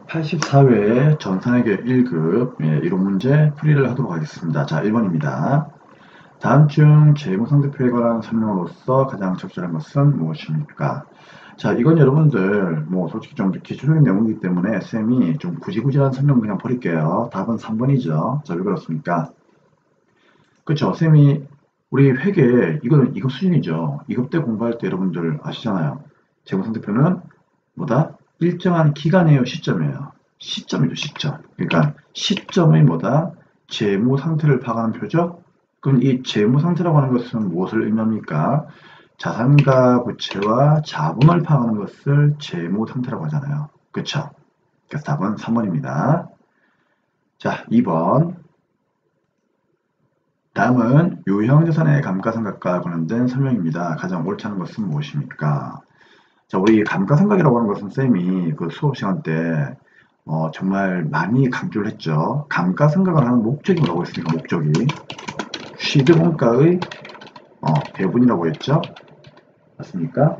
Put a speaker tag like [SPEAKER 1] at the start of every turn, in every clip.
[SPEAKER 1] 84회 전산회계 1급 이론 문제 풀이를 하도록 하겠습니다. 자, 1번입니다. 다음 중 재무상태표에 관한 설명으로서 가장 적절한 것은 무엇입니까? 자, 이건 여러분들 솔직히 좀 기초적인 내용이기 때문에 쌤이 좀 구질구질한 설명 그냥 버릴게요. 답은 3번이죠. 자, 왜 그렇습니까? 그쵸? 쌤이 우리 회계 이거는 2급 수준이죠. 2급 때 공부할 때 여러분들 아시잖아요. 재무상태표는 뭐다? 일정한 기간이에요, 시점이에요. 시점이죠, 시점. 그러니까 시점의 뭐다? 재무 상태를 파악하는 표죠. 그럼 이 재무 상태라고 하는 것은 무엇을 의미합니까? 자산과 부채와 자본을 파악하는 것을 재무 상태라고 하잖아요. 그쵸? 그래서 답은 3번입니다. 자, 2번. 다음은 유형자산의 감가상각과 관련된 설명입니다. 가장 옳지 않은 것은 무엇입니까? 자, 우리 감가상각이라고 하는 것은 쌤이 그 수업 시간 때 정말 많이 강조를 했죠. 감가상각을 하는 목적이 뭐라고 했습니까? 목적이 취득원가의 배분이라고 했죠. 맞습니까?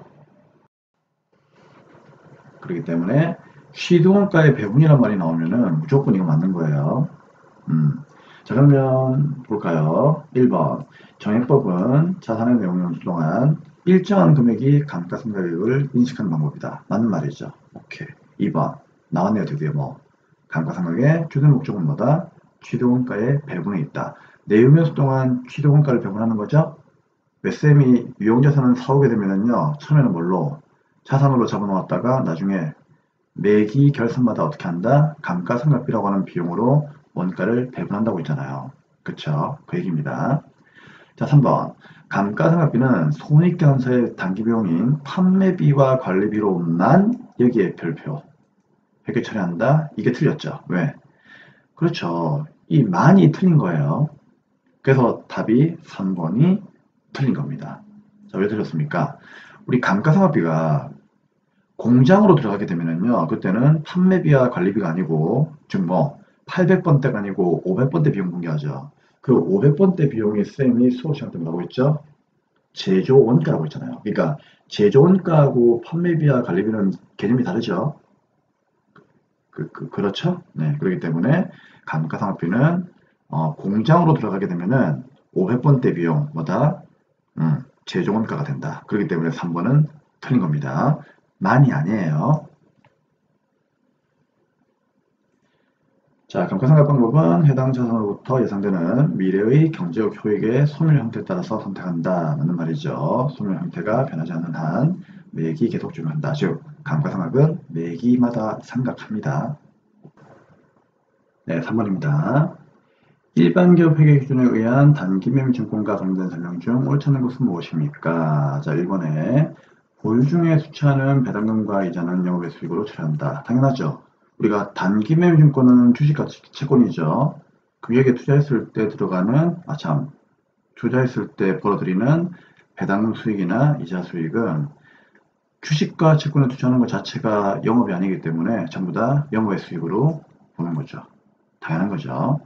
[SPEAKER 1] 그렇기 때문에 취득원가의 배분이란 말이 나오면은 무조건 이거 맞는 거예요. 자, 그러면 볼까요? 1번 정액법은 자산의 내용을 동안 일정한 금액이 감가상각액을 인식하는 방법이다. 맞는 말이죠. 오케이. 2번 나왔네요. 드디어 감가상각의 주된 목적은 뭐다? 취득원가의 배분에 있다. 내용연수 동안 취득원가를 배분하는 거죠? 왜 쌤이 유형자산을 사오게 되면은요, 처음에는 뭘로? 자산으로 잡아놓았다가 나중에 매기 결산마다 어떻게 한다? 감가상각비라고 하는 비용으로 원가를 배분한다고 했잖아요. 그쵸? 그 얘기입니다. 자, 3번. 감가상각비는 손익계산서의 단기비용인 판매비와 관리비로만 여기에 별표. 회계 처리한다? 이게 틀렸죠. 왜? 그렇죠. 이 만이 틀린 거예요. 그래서 답이 3번이 틀린 겁니다. 자, 왜 틀렸습니까? 우리 감가상각비가 공장으로 들어가게 되면은요, 그때는 판매비와 관리비가 아니고, 즉 800번대가 아니고 500번대 비용 공개하죠. 그 500번대 비용이 쌤이 수업 시간 때 뭐라고 했죠? 제조 원가라고 했잖아요. 그러니까 제조 원가하고 판매비와 관리비는 개념이 다르죠. 그렇죠? 네, 그렇기 때문에 감가상각비는 공장으로 들어가게 되면은 500번대 비용 뭐다? 제조 원가가 된다. 그렇기 때문에 3번은 틀린 겁니다. 많이 아니에요. 자, 감가상각 방법은 해당 자산으로부터 예상되는 미래의 경제적 효익의 소멸 형태에 따라서 선택한다. 맞는 말이죠. 소멸 형태가 변하지 않는 한 매기 계속 적용한다. 즉, 감가상각은 매기마다 상각합니다. 네, 3번입니다. 일반 기업 회계 기준에 의한 단기 매매 증권과 관련된 설명 중 옳지 않은 것은 무엇입니까? 자, 1번에 보유 중에 수취하는 배당금과 이자는 영업의 수익으로 처리한다. 당연하죠. 우리가 단기 매매 증권은 주식같이 채권이죠. 그에게 투자했을 때 들어가는, 투자했을 때 벌어들이는 배당금 수익이나 이자 수익은 주식과 채권에 투자하는 것 자체가 영업이 아니기 때문에 전부 다 영업의 수익으로 보는 거죠. 당연한 거죠.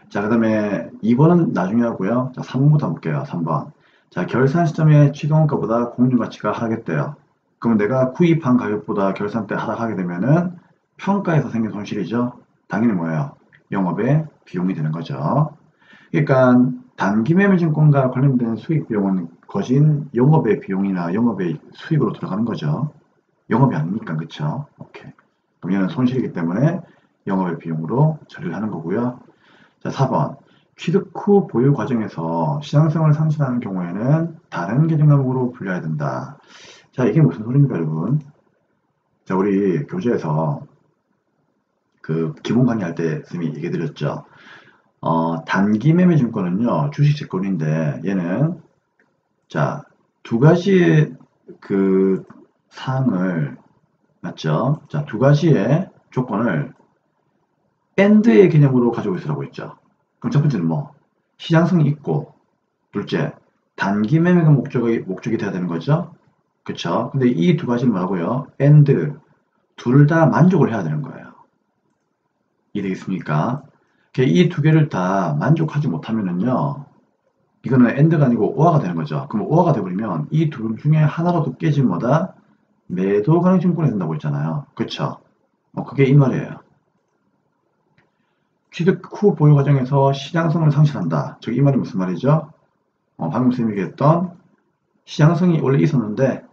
[SPEAKER 1] 자, 그 다음에 2번은 나중에 하고요. 자, 3번부터 볼게요. 3번. 자, 결산 시점에 취득원가보다 공유가치가 하락했대요. 그럼 내가 구입한 가격보다 결산 때 하락하게 되면은 평가에서 생긴 손실이죠. 당연히 뭐예요? 영업의 비용이 되는 거죠. 그러니까 단기 매매 증권과 관련된 수익 비용은 거진 영업의 비용이나 영업의 수익으로 들어가는 거죠. 영업이 아니니까, 그쵸? 오케이. 그럼 얘는 손실이기 때문에 영업의 비용으로 처리를 하는 거고요. 자, 4번. 취득 후 보유 과정에서 시장성을 상실하는 경우에는 다른 계정 과목으로 분류해야 된다. 자, 이게 무슨 소리입니까, 여러분? 자, 우리 교재에서 그 기본 강의할 때 쌤이 얘기 드렸죠. 단기 매매 증권은요, 주식 채권인데 얘는 자, 두 가지의 그 사항을 맞죠? 자, 두 가지의 조건을 AND의 개념으로 가지고 있으라고 했죠. 그럼 첫 번째는 시장성이 있고, 둘째, 단기 매매가 목적이 돼야 되는 거죠. 그쵸? 근데 이 두 가지는 뭐라고요? AND, 둘 다 만족을 해야 되는 거예요. 이해되겠습니까? 이 두 개를 다 만족하지 못하면은요, 이거는 AND가 아니고 OR가 되는 거죠. 그럼 OR가 돼버리면 이 둘 중에 하나라도 깨지면 매도 가능 증권이 된다고 했잖아요. 그쵸? 그게 이 말이에요. 취득 후 보유 과정에서 시장성을 상실한다. 즉, 이 말이 무슨 말이죠? 방금 쌤이 얘기했던 시장성이 원래 있었는데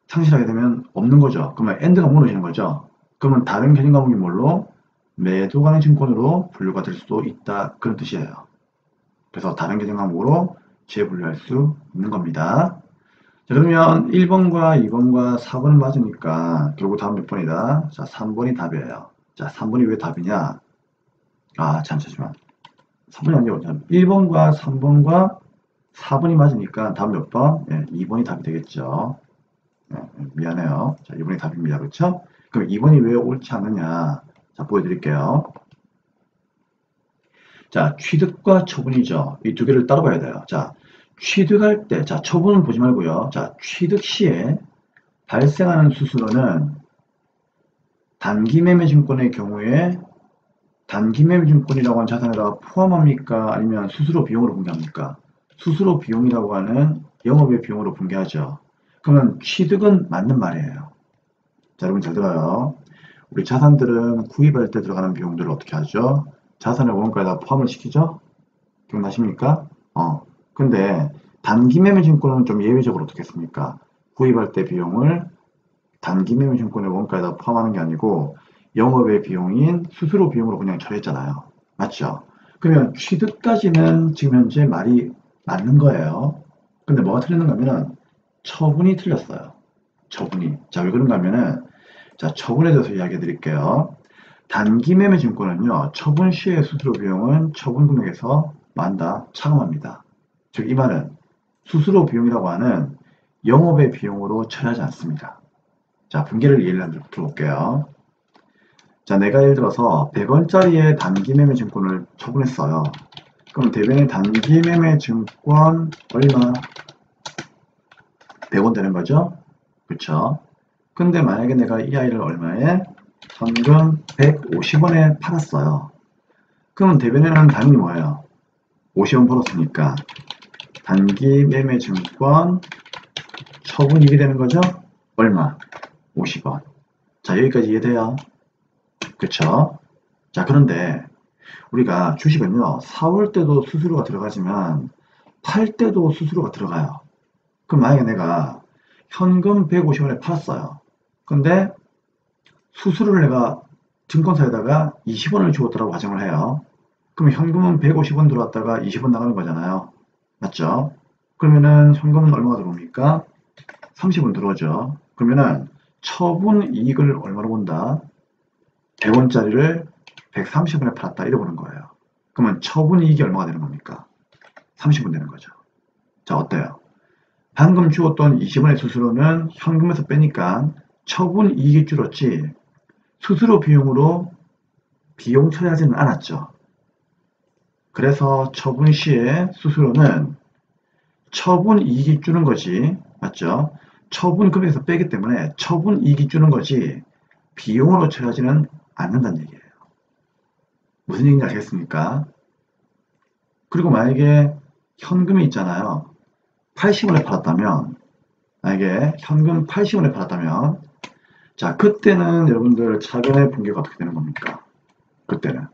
[SPEAKER 1] 상실하게 되면 없는 거죠. 그러면 엔드가 무너지는 거죠. 그러면 다른 경영 과목이 뭘로? 매도 가능 증권으로 분류가 될 수도 있다. 그런 뜻이에요. 그래서 다른 경영 과목으로 재분류할 수 있는 겁니다. 자, 그러면 1번과 2번과 4번은 맞으니까 결국 답은 몇 번이다? 자, 3번이 답이에요. 자, 3번이 왜 답이냐? 잠시만. 3번이 아니고 1번과 3번과 4번이 맞으니까 답 몇 번? 2번이 답이 되겠죠. 미안해요. 자, 2번이 답입니다. 그렇죠? 그럼 2번이 왜 옳지 않느냐? 자, 보여드릴게요. 자, 취득과 처분이죠. 이 두 개를 따로 봐야 돼요. 자, 취득할 때, 자, 처분은 보지 말고요. 자, 취득 시에 발생하는 수수료는 단기매매증권의 경우에 단기매매증권이라고 하는 자산에다가 포함합니까? 아니면 수수료 비용으로 분개합니까? 수수료 비용이라고 하는 영업의 비용으로 분개하죠. 그러면 취득은 맞는 말이에요. 자, 여러분 잘 들어요. 우리 자산들은 구입할 때 들어가는 비용들을 어떻게 하죠? 자산의 원가에다 포함을 시키죠? 기억나십니까? 근데 단기매매증권은 좀 예외적으로 어떻게 했습니까? 구입할 때 비용을 단기매매증권의 원가에다 포함하는 게 아니고 영업의 비용인 수수료 비용으로 그냥 처리했잖아요. 맞죠? 그러면 취득까지는 지금 현재 말이 맞는 거예요. 근데 뭐가 틀렸는가 하면은 처분이 틀렸어요. 처분이. 자, 왜 그런가 하면은 자, 처분에 대해서 이야기해 드릴게요. 단기매매증권은요, 처분 시의 수수료 비용은 처분 금액에서 만다 차감합니다. 즉, 이 말은 수수료 비용이라고 하는 영업의 비용으로 처리하지 않습니다. 자, 분개를 예를 들어볼게요. 자, 내가 예를 들어서 100원짜리의 단기매매증권을 처분했어요. 그럼 대변의 단기매매증권 얼마? 100원 되는 거죠? 그쵸? 근데 만약에 내가 이 아이를 얼마에? 현금 150원에 팔았어요. 그러면 대변에는 당연히 뭐예요? 50원 벌었으니까 단기매매증권 처분이익이 되는 거죠? 얼마? 50원. 자, 여기까지 이해돼요? 그쵸? 자, 그런데 우리가 주식은요, 사올 때도 수수료가 들어가지만 팔 때도 수수료가 들어가요. 그럼 만약에 내가 현금 150원에 팔았어요. 근데 수수료를 내가 증권사에다가 20원을 주었다고 가정을 해요. 그럼 현금은 150원 들어왔다가 20원 나가는 거잖아요. 맞죠? 그러면은 현금은 얼마가 들어옵니까? 30원 들어오죠. 그러면은 처분 이익을 얼마로 본다? 100원짜리를 130원에 팔았다 이래 보는 거예요. 그러면 처분 이익이 얼마가 되는 겁니까? 30원 되는 거죠. 자, 어때요? 방금 주었던 20원의 수수료는 현금에서 빼니까 처분 이익이 줄었지 수수료 비용으로 비용 처리하지는 않았죠. 그래서 처분 시에 수수료는 처분 이익이 주는 거지. 맞죠? 처분 금액에서 빼기 때문에 처분 이익이 주는 거지 비용으로 처리하지는 않는다는 얘기예요. 무슨 얘기인지 아시겠습니까? 그리고 만약에 현금이 있잖아요. 80원에 팔았다면 만약에 현금 80원에 팔았다면 자, 그때는 여러분들 차변의 분개가 어떻게 되는 겁니까? 그때는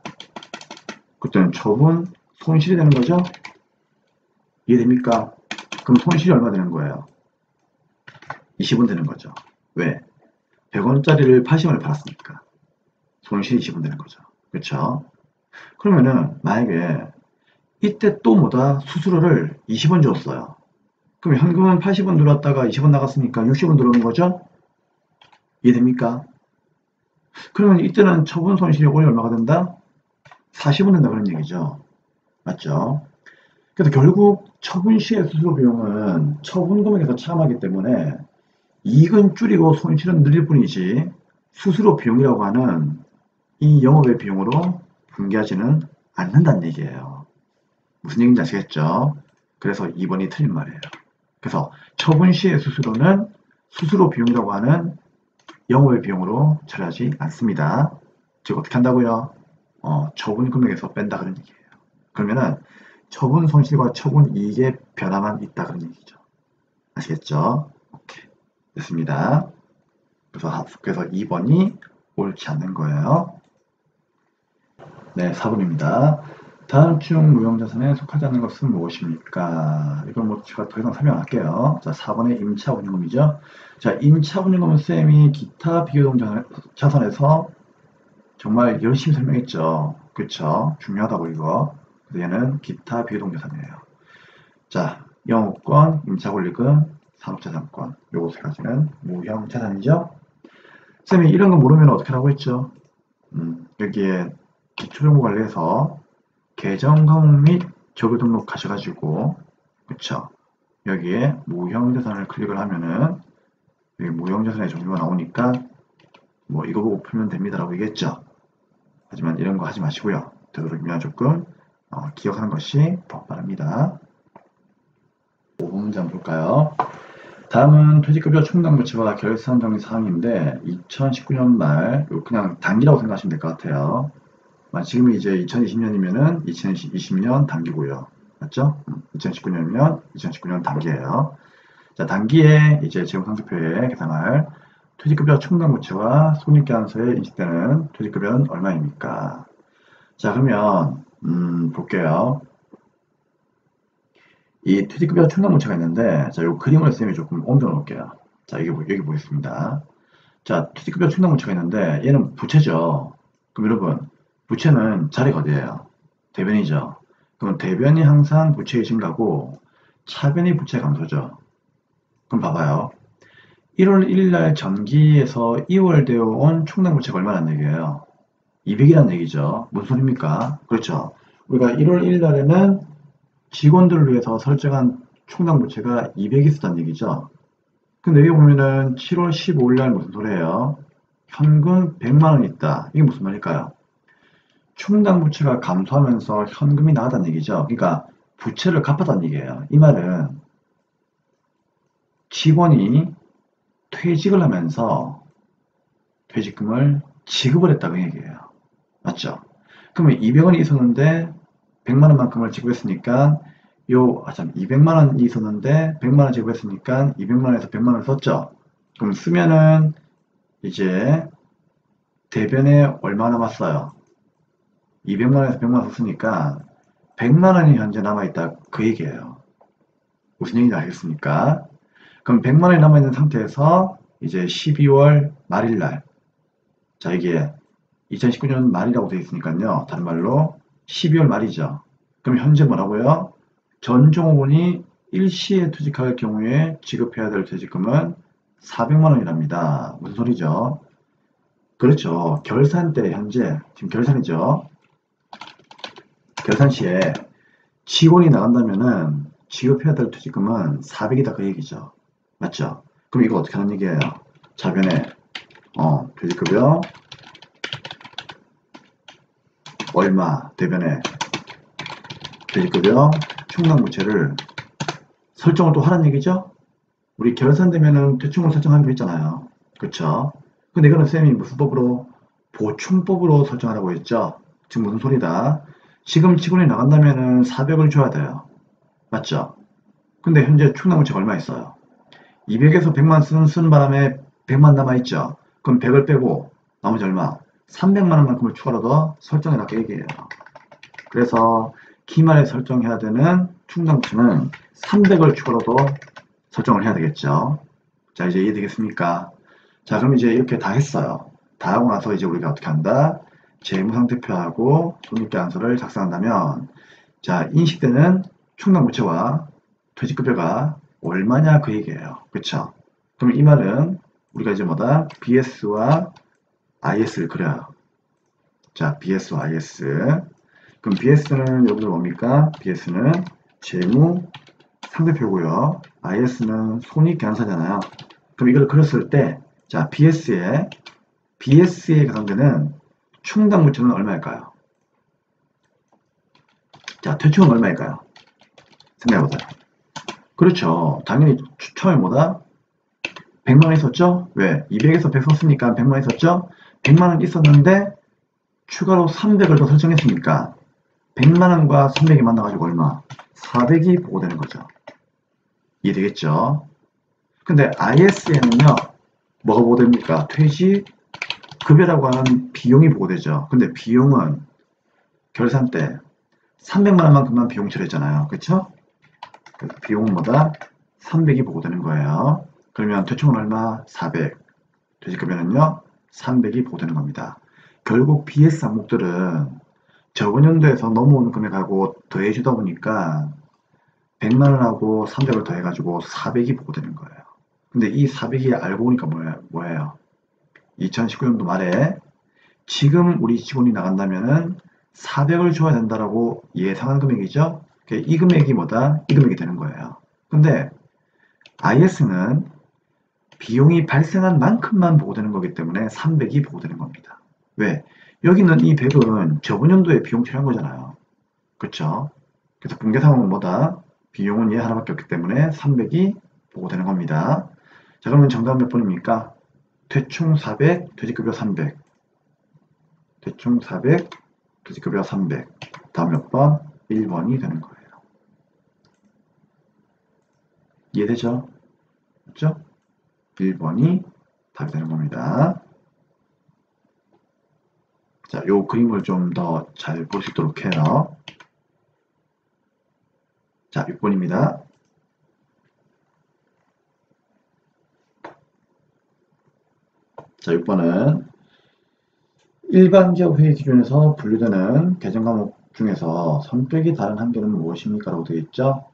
[SPEAKER 1] 처분 손실이 되는 거죠? 이해됩니까? 그럼 손실이 얼마 되는 거예요? 20원 되는 거죠. 왜? 100원짜리를 80원에 팔았으니까 손실이 20원 되는 거죠. 그렇죠? 그러면은 만약에 이때 또 뭐다? 수수료를 20원 줬어요. 그럼 현금은 80원 들어왔다가 20원 나갔으니까 60원 들어오는 거죠? 이해됩니까? 그러면 이때는 처분 손실이 오늘 얼마가 된다? 40원 된다 그런 얘기죠. 맞죠? 그래서 결국 처분 시의 수수료 비용은 처분 금액에서 차감하기 때문에 이익은 줄이고 손실은 늘릴 뿐이지 수수료 비용이라고 하는 이 영업의 비용으로 분개하지는 않는다는 얘기예요. 무슨 얘기인지 아시겠죠? 그래서 2번이 틀린 말이에요. 그래서 처분 시의 수수료는 수수료 비용이라고 하는 영업의 비용으로 처리하지 않습니다. 즉 어떻게 한다고요? 처분 금액에서 뺀다 그런 얘기예요. 그러면은 처분 손실과 처분 이익의 변화만 있다 그런 얘기죠. 아시겠죠? 오케이. 됐습니다. 그래서 2번이 옳지 않는 거예요. 네, 4번입니다. 다음 중 무형자산에 속하지 않는 것은 무엇입니까? 이건 뭐 제가 더 이상 설명할게요. 자, 4번의 임차 운임금이죠. 자, 임차 운임금은 쌤이 기타 비교동 자산에서 정말 열심히 설명했죠. 그쵸? 중요하다고 이거. 그래서 얘는 기타 비교동 자산이에요. 자, 영업권, 임차 권리금, 산업자산권. 요거 세 가지는 무형자산이죠. 쌤이 이런 거 모르면 어떻게 하라고 했죠? 여기에 기초정보관리에서 계정 과목 및 조교 등록하셔가지고, 그쵸? 여기에 무형자산을 클릭을 하면은 여기 무형자산의 종류가 나오니까 뭐 이거 보고 풀면 됩니다라고 얘기했죠. 하지만 이런 거 하지 마시고요. 되도록이면 조금 기억하는 것이 더 빠릅니다. 5번 문제 한번 볼까요? 다음은 퇴직급여 충당부채와 결산정리 사항인데 2019년 말 그냥 단기라고 생각하시면 될 것 같아요. 지금이 이제 2020년이면은 2020년 단기고요. 맞죠? 2019년이면 2019년 단기예요. 자, 단기에 이제 재무상태표에 계산할 퇴직급여 충당부채와 손익계산서에 인식되는 퇴직급여는 얼마입니까? 자, 그러면 볼게요. 이 퇴직급여 충당부채가 있는데, 자, 요 그림을 쌤이 조금 옮겨 놓을게요. 자, 여기 보겠습니다. 자, 퇴직급여 충당부채가 있는데, 얘는 부채죠. 그럼 여러분, 부채는 자리가 어디예요? 대변이죠. 그럼 대변이 항상 부채의 증가고, 차변이 부채 감소죠. 그럼 봐봐요. 1월 1일 날 전기에서 2월 되어 온 충당부채가 얼마란 얘기예요? 200이란 얘기죠. 무슨 소리입니까? 그렇죠. 우리가 1월 1일 날에는 직원들을 위해서 설정한 충당부채가 200이 있었단 얘기죠. 근데 여기 보면은 7월 15일 날 무슨 소리예요? 현금 100만원 있다. 이게 무슨 말일까요? 충당부채가 감소하면서 현금이 나왔다는 얘기죠. 그러니까 부채를 갚았다는 얘기예요. 이 말은 직원이 퇴직을 하면서 퇴직금을 지급을 했다고 얘기해요. 맞죠? 그러면 200원이 있었는데 100만원만큼을 지급했으니까 200만원이 있었는데 100만원 지급했으니까 200만원에서 100만원을 썼죠. 그럼 쓰면은 이제 대변에 얼마 남았어요? 200만원에서 100만원 썼으니까 100만원이 현재 남아있다 그 얘기예요. 무슨 얘기인지 알겠습니까? 그럼 100만원이 남아있는 상태에서 이제 12월 말일날, 자, 이게 2019년 말이라고 되어 있으니까요. 다른 말로 12월 말이죠. 그럼 현재 뭐라고요? 전 종업원이 일시에 퇴직할 경우에 지급해야 될 퇴직금은 400만원이랍니다. 무슨 소리죠? 그렇죠. 결산 때 현재 지금 결산이죠. 결산 시에 직원이 나간다면은 지급해야 될 퇴직금은 400이다 그 얘기죠. 맞죠? 그럼 이거 어떻게 하는 얘기예요? 자변에 퇴직급여 얼마 대변에 퇴직급여 충당부채를 설정을 또 하라는 얘기죠? 우리 결산되면은 대충을 설정하기로 했잖아요. 그쵸? 근데 이거는 쌤이 무슨 법으로? 보충법으로 설정하라고 했죠? 지금 무슨 소리다? 지금 직원이 나간다면은 400을 줘야 돼요. 맞죠? 근데 현재 충당부채가 얼마 있어요? 200에서 100만 쓰는 바람에 100만 남아있죠? 그럼 100을 빼고 나머지 얼마? 300만원만큼을 추가로 더 설정해놨게 얘기해요. 그래서 기말에 설정해야 되는 충당부채는 300을 추가로 더 설정을 해야 되겠죠. 자, 이제 이해되겠습니까? 자, 그럼 이제 이렇게 다 했어요. 다 하고 나서 이제 우리가 어떻게 한다? 재무상태표하고 손익계산서를 작성한다면, 자, 인식되는 충당부채와 퇴직급여가 얼마냐 그 얘기예요. 그쵸? 그럼 이 말은 우리가 이제 뭐다? BS와 IS를 그려요. 자, BS와 IS. 그럼 BS는 여러분들 뭡니까? BS는 재무 상대표고요. IS는 손익계산서잖아요. 그럼 이걸 그렸을 때, 자, BS에 해당되는 충당부채는 얼마일까요? 자, 퇴충은 얼마일까요? 생각해보세요. 그렇죠. 당연히 처음에 뭐다? 100만원 있었죠? 왜? 200에서 100 썼으니까 100만원 있었죠? 100만원 있었는데 추가로 300을 더 설정했으니까 100만원과 300이 만나가지고 얼마? 400이 보고되는 거죠. 이해되겠죠? 근데 IS에는요, 뭐가 보고됩니까? 퇴직 급여라고 하는 비용이 보고되죠. 근데 비용은 결산 때 300만 원만큼만 비용 처리했잖아요. 그쵸? 비용은 뭐다? 300이 보고되는 거예요. 그러면 대충은 얼마? 400. 퇴직급여는요? 300이 보고되는 겁니다. 결국 BS 항목들은 저번 연도에서 넘어오는 금액하고 더해주다 보니까 100만원하고 300을 더해가지고 400이 보고되는 거예요. 근데 이 400이 알고 보니까 뭐예요? 2019년도 말에 지금 우리 직원이 나간다면은 400을 줘야 된다라고 예상한 금액이죠. 이 금액이 뭐다? 이 금액이 되는 거예요. 근데 IS는 비용이 발생한 만큼만 보고되는 거기 때문에 300이 보고되는 겁니다. 왜? 여기 있는 이 100은 저번 연도에 비용 처리한 거잖아요. 그렇죠? 그래서 붕괴 상황은 뭐다? 비용은 얘 하나밖에 없기 때문에 300이 보고되는 겁니다. 자, 그러면 정답 몇 번입니까? 대충 400, 퇴직급여 300. 대충 400, 퇴직급여 300. 다음 몇 번? 1번이 되는 거예요. 이해되죠? 그렇죠? 1번이 답이 되는 겁니다. 자, 요 그림을 좀 더 잘 볼 수 있도록 해요. 자, 6번입니다. 자, 6번은 일반 기업 회의 기준에서 분류되는 개정 과목 중에서 선택이 다른 한계는 무엇입니까? 라고 되어 있죠.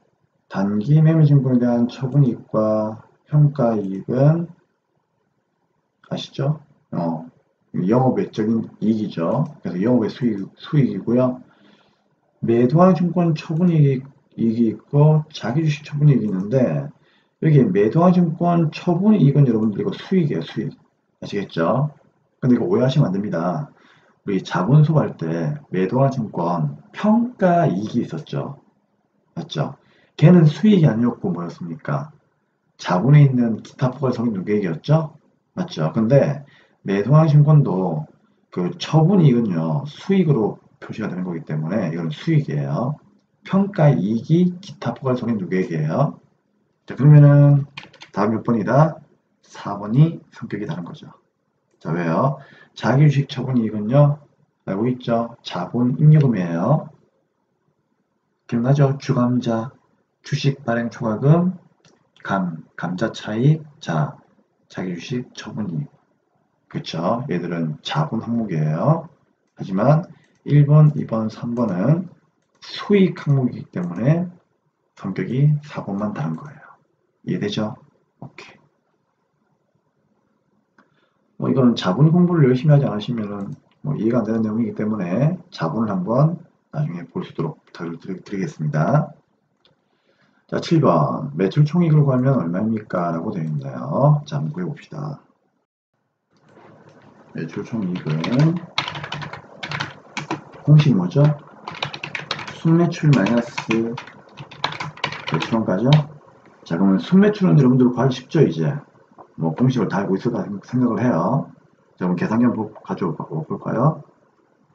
[SPEAKER 1] 단기 매매 증권에 대한 처분 이익과 평가 이익은 아시죠? 영업 외적인 이익이죠. 그래서 영업의 수익이고요. 매도한 증권 처분 이익이 있고 자기 주식 처분 이익이 있는데 여기 매도한 증권 처분 이익은 여러분들 이거 수익이에요, 수익. 아시겠죠? 근데 이거 오해하시면 안 됩니다. 우리 자본 수급할 때 매도한 증권 평가 이익이 있었죠. 맞죠? 걔는 수익이 아니었고 뭐였습니까? 자본에 있는 기타 포괄성인 누계액이었죠? 맞죠? 근데 매도한 증권도 그 처분 이익은요, 수익으로 표시가 되는 거기 때문에 이건 수익이에요. 평가 이익이 기타 포괄성인 누계액이에요. 자, 그러면은 다음 몇 번이다? 4번이 성격이 다른 거죠. 자, 왜요? 자기주식 처분 이익은요, 알고 있죠? 자본 잉여금이에요. 기억나죠? 주감자, 주식 발행 초과금, 감자 차익, 자, 자기주식 처분 이익. 그쵸? 얘들은 자본 항목이에요. 하지만 1번, 2번, 3번은 수익 항목이기 때문에 성격이 4번만 다른 거예요. 이해되죠? 오케이. 이거는 자본 공부를 열심히 하지 않으시면은 이해가 안 되는 내용이기 때문에 자본을 한번 나중에 볼 수 있도록 부탁드리겠습니다. 자, 7번. 매출 총익을 구하면 얼마입니까? 라고 되어 있네요. 자, 한번 구해봅시다. 매출 총익은 공식이 뭐죠? 순매출 마이너스 매출원가죠? 자, 그러면 순매출은 여러분들 구하기 쉽죠, 이제? 공식을 다 알고 있을 까 생각을 해요. 자, 그럼 계산기 한번 가져와 볼까요?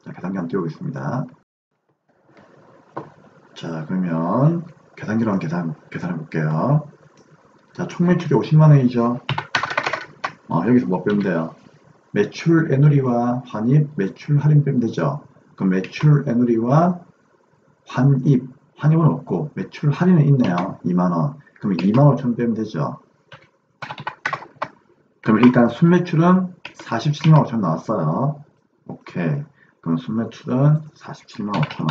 [SPEAKER 1] 자, 계산기 한번 띄우겠습니다. 자, 그러면 계산기로 한번 계산해 볼게요. 자, 총 매출이 50만원이죠? 여기서 뭐 빼면 돼요? 매출 애누리와 환입, 매출 할인 빼면 되죠? 그럼 매출 애누리와 환입은 없고 매출 할인은 있네요. 2만원. 그럼 2만 5천 빼면 되죠? 그럼 일단 순매출은 47만 5천 나왔어요. 오케이. 그럼 순매출은 47만 5천 원.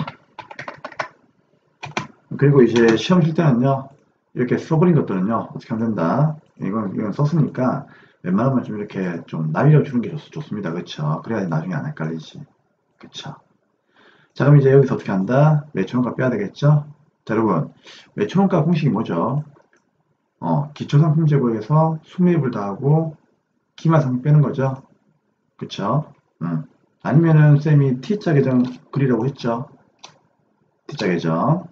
[SPEAKER 1] 그리고 이제 시험 칠 때는요, 이렇게 써버린 것들은요, 어떻게 하면 된다. 이건 썼으니까 웬만하면 좀 이렇게 좀 날려주는 게 좋습니다. 그쵸? 그래야 나중에 안 헷갈리지. 그쵸? 자, 그럼 이제 여기서 어떻게 한다? 매출원가 빼야 되겠죠? 자, 여러분, 매출원가 공식이 뭐죠? 기초상품 재고에서 순매입을 다하고 기마상품 빼는 거죠? 그쵸? 아니면은 쌤이 T자 계정 그리라고 했죠? T자 계정.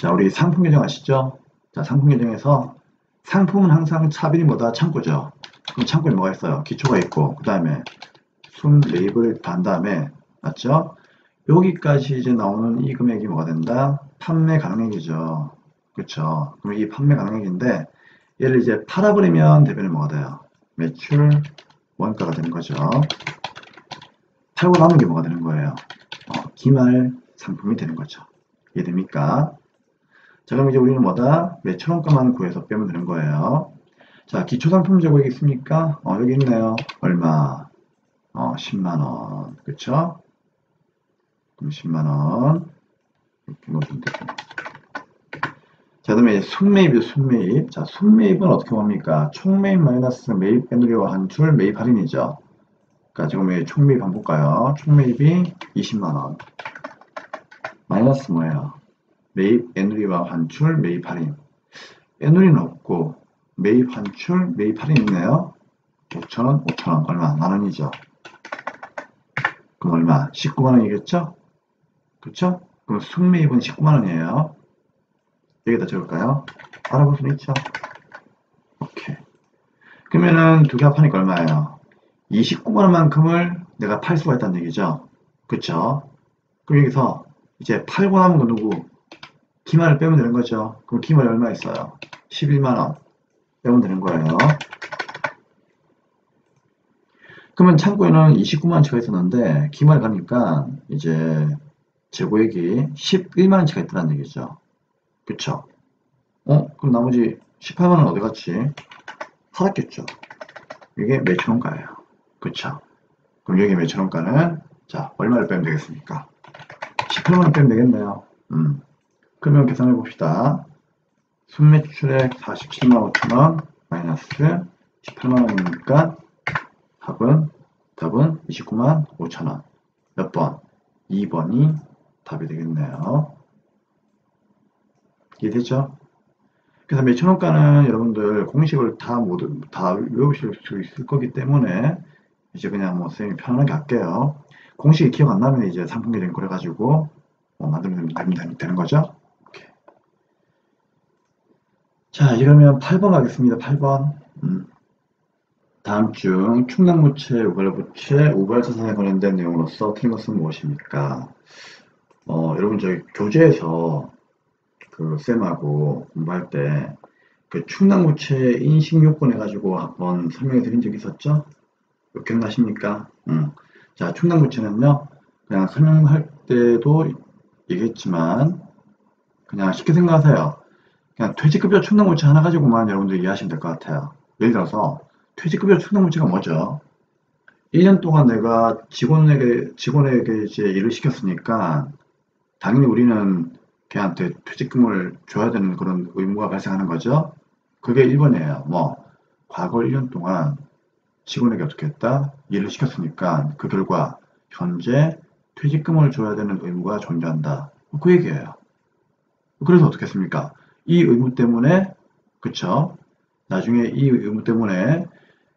[SPEAKER 1] 자, 우리 상품 계정 아시죠? 자, 상품 계정에서 상품은 항상 차빈이 뭐다? 창고죠. 그럼 창고에 뭐가 있어요? 기초가 있고, 그 다음에 순 매입을 단 다음에, 맞죠? 여기까지 이제 나오는 이 금액이 뭐가 된다? 판매 가능액이죠. 그쵸? 그럼 이 판매 가능액인데, 얘를 이제 팔아버리면 대변에 뭐가 돼요? 매출 원가가 되는 거죠. 팔고 남은 게 뭐가 되는 거예요? 기말 상품이 되는 거죠. 이해됩니까? 자, 그럼 이제 우리는 뭐다? 매출 원가만 구해서 빼면 되는 거예요. 자, 기초상품 제고액 있습니까? 여기 있네요. 얼마? 10만원. 그쵸? 그럼 10만원. 이렇게 넣어주면 되고. 자, 그 다음에 순매입이죠, 순매입. 자, 순매입은 어떻게 봅니까? 총매입 마이너스 매입 빼누리와 환출 매입 할인이죠. 그러니까 지금 총매입 한번 볼까요? 총매입이 20만원. 마이너스 뭐예요? 매입 애누리와 환출 매입 할인. 애누리는 없고 매입 환출 매입 할인 있네요. 5천원, 5천원. 얼마? 만원이죠. 그럼 얼마? 19만원이겠죠? 그쵸? 그럼 순매입은 19만원이에요. 여기다 적을까요? 알아볼 수는 있죠. 오케이. 그러면은 두 개 합하니까 얼마예요? 29만원만큼을 내가 팔 수가 있다는 얘기죠. 그쵸? 그럼 여기서 이제 팔고 남은 거 누구? 기말을 빼면 되는 거죠. 그럼 기말이 얼마 있어요? 11만원 빼면 되는 거예요. 그러면 창고에는 29만원치가 있었는데 기말 가니까 이제 재고액이 11만원치가 있다는 얘기죠. 그쵸? 그럼 나머지 18만원 어디 갔지? 팔았겠죠. 이게 매출원가예요. 그쵸? 그럼 여기 매출원가는 자 얼마를 빼면 되겠습니까? 18만원 빼면 되겠네요. 그러면 계산해 봅시다. 순매출액 47만 5천원 마이너스 18만원이니까 답은 29만 5천원. 몇 번? 2번이 답이 되겠네요. 이해되죠? 그래서 매출원가는 여러분들 공식을 다 외우실 수 있을 거기 때문에 이제 그냥 뭐 선생님이 편안하게 할게요. 공식이 기억 안 나면 이제 상품계정 그래가지고 만들면 되는 거죠. 오케이. 자, 이러면 8번 가겠습니다. 8번. 다음 중 충당부채, 우발부채, 우발자산에 관련된 내용으로서 틀린 것은 무엇입니까? 여러분 저희 교재에서 그 쌤하고 공부할 때 그 충당부채 인식요건 해가지고 한번 설명해 드린 적 있었죠? 기억나십니까? 자, 충당부채는요, 그냥 설명할 때도 얘기했지만, 그냥 쉽게 생각하세요. 그냥 퇴직급여 충당부채 하나 가지고만 여러분들 이해하시면 될 것 같아요. 예를 들어서, 퇴직급여 충당부채가 뭐죠? 1년 동안 내가 직원에게 이제 일을 시켰으니까, 당연히 우리는 걔한테 퇴직금을 줘야 되는 그런 의무가 발생하는 거죠. 그게 1번이에요. 과거 1년 동안 직원에게 어떻게 했다? 일을 시켰으니까 그 결과 현재 퇴직금을 줘야 되는 의무가 존재한다. 그 얘기예요. 그래서 어떻게 했습니까? 이 의무 때문에 그쵸? 나중에 이 의무 때문에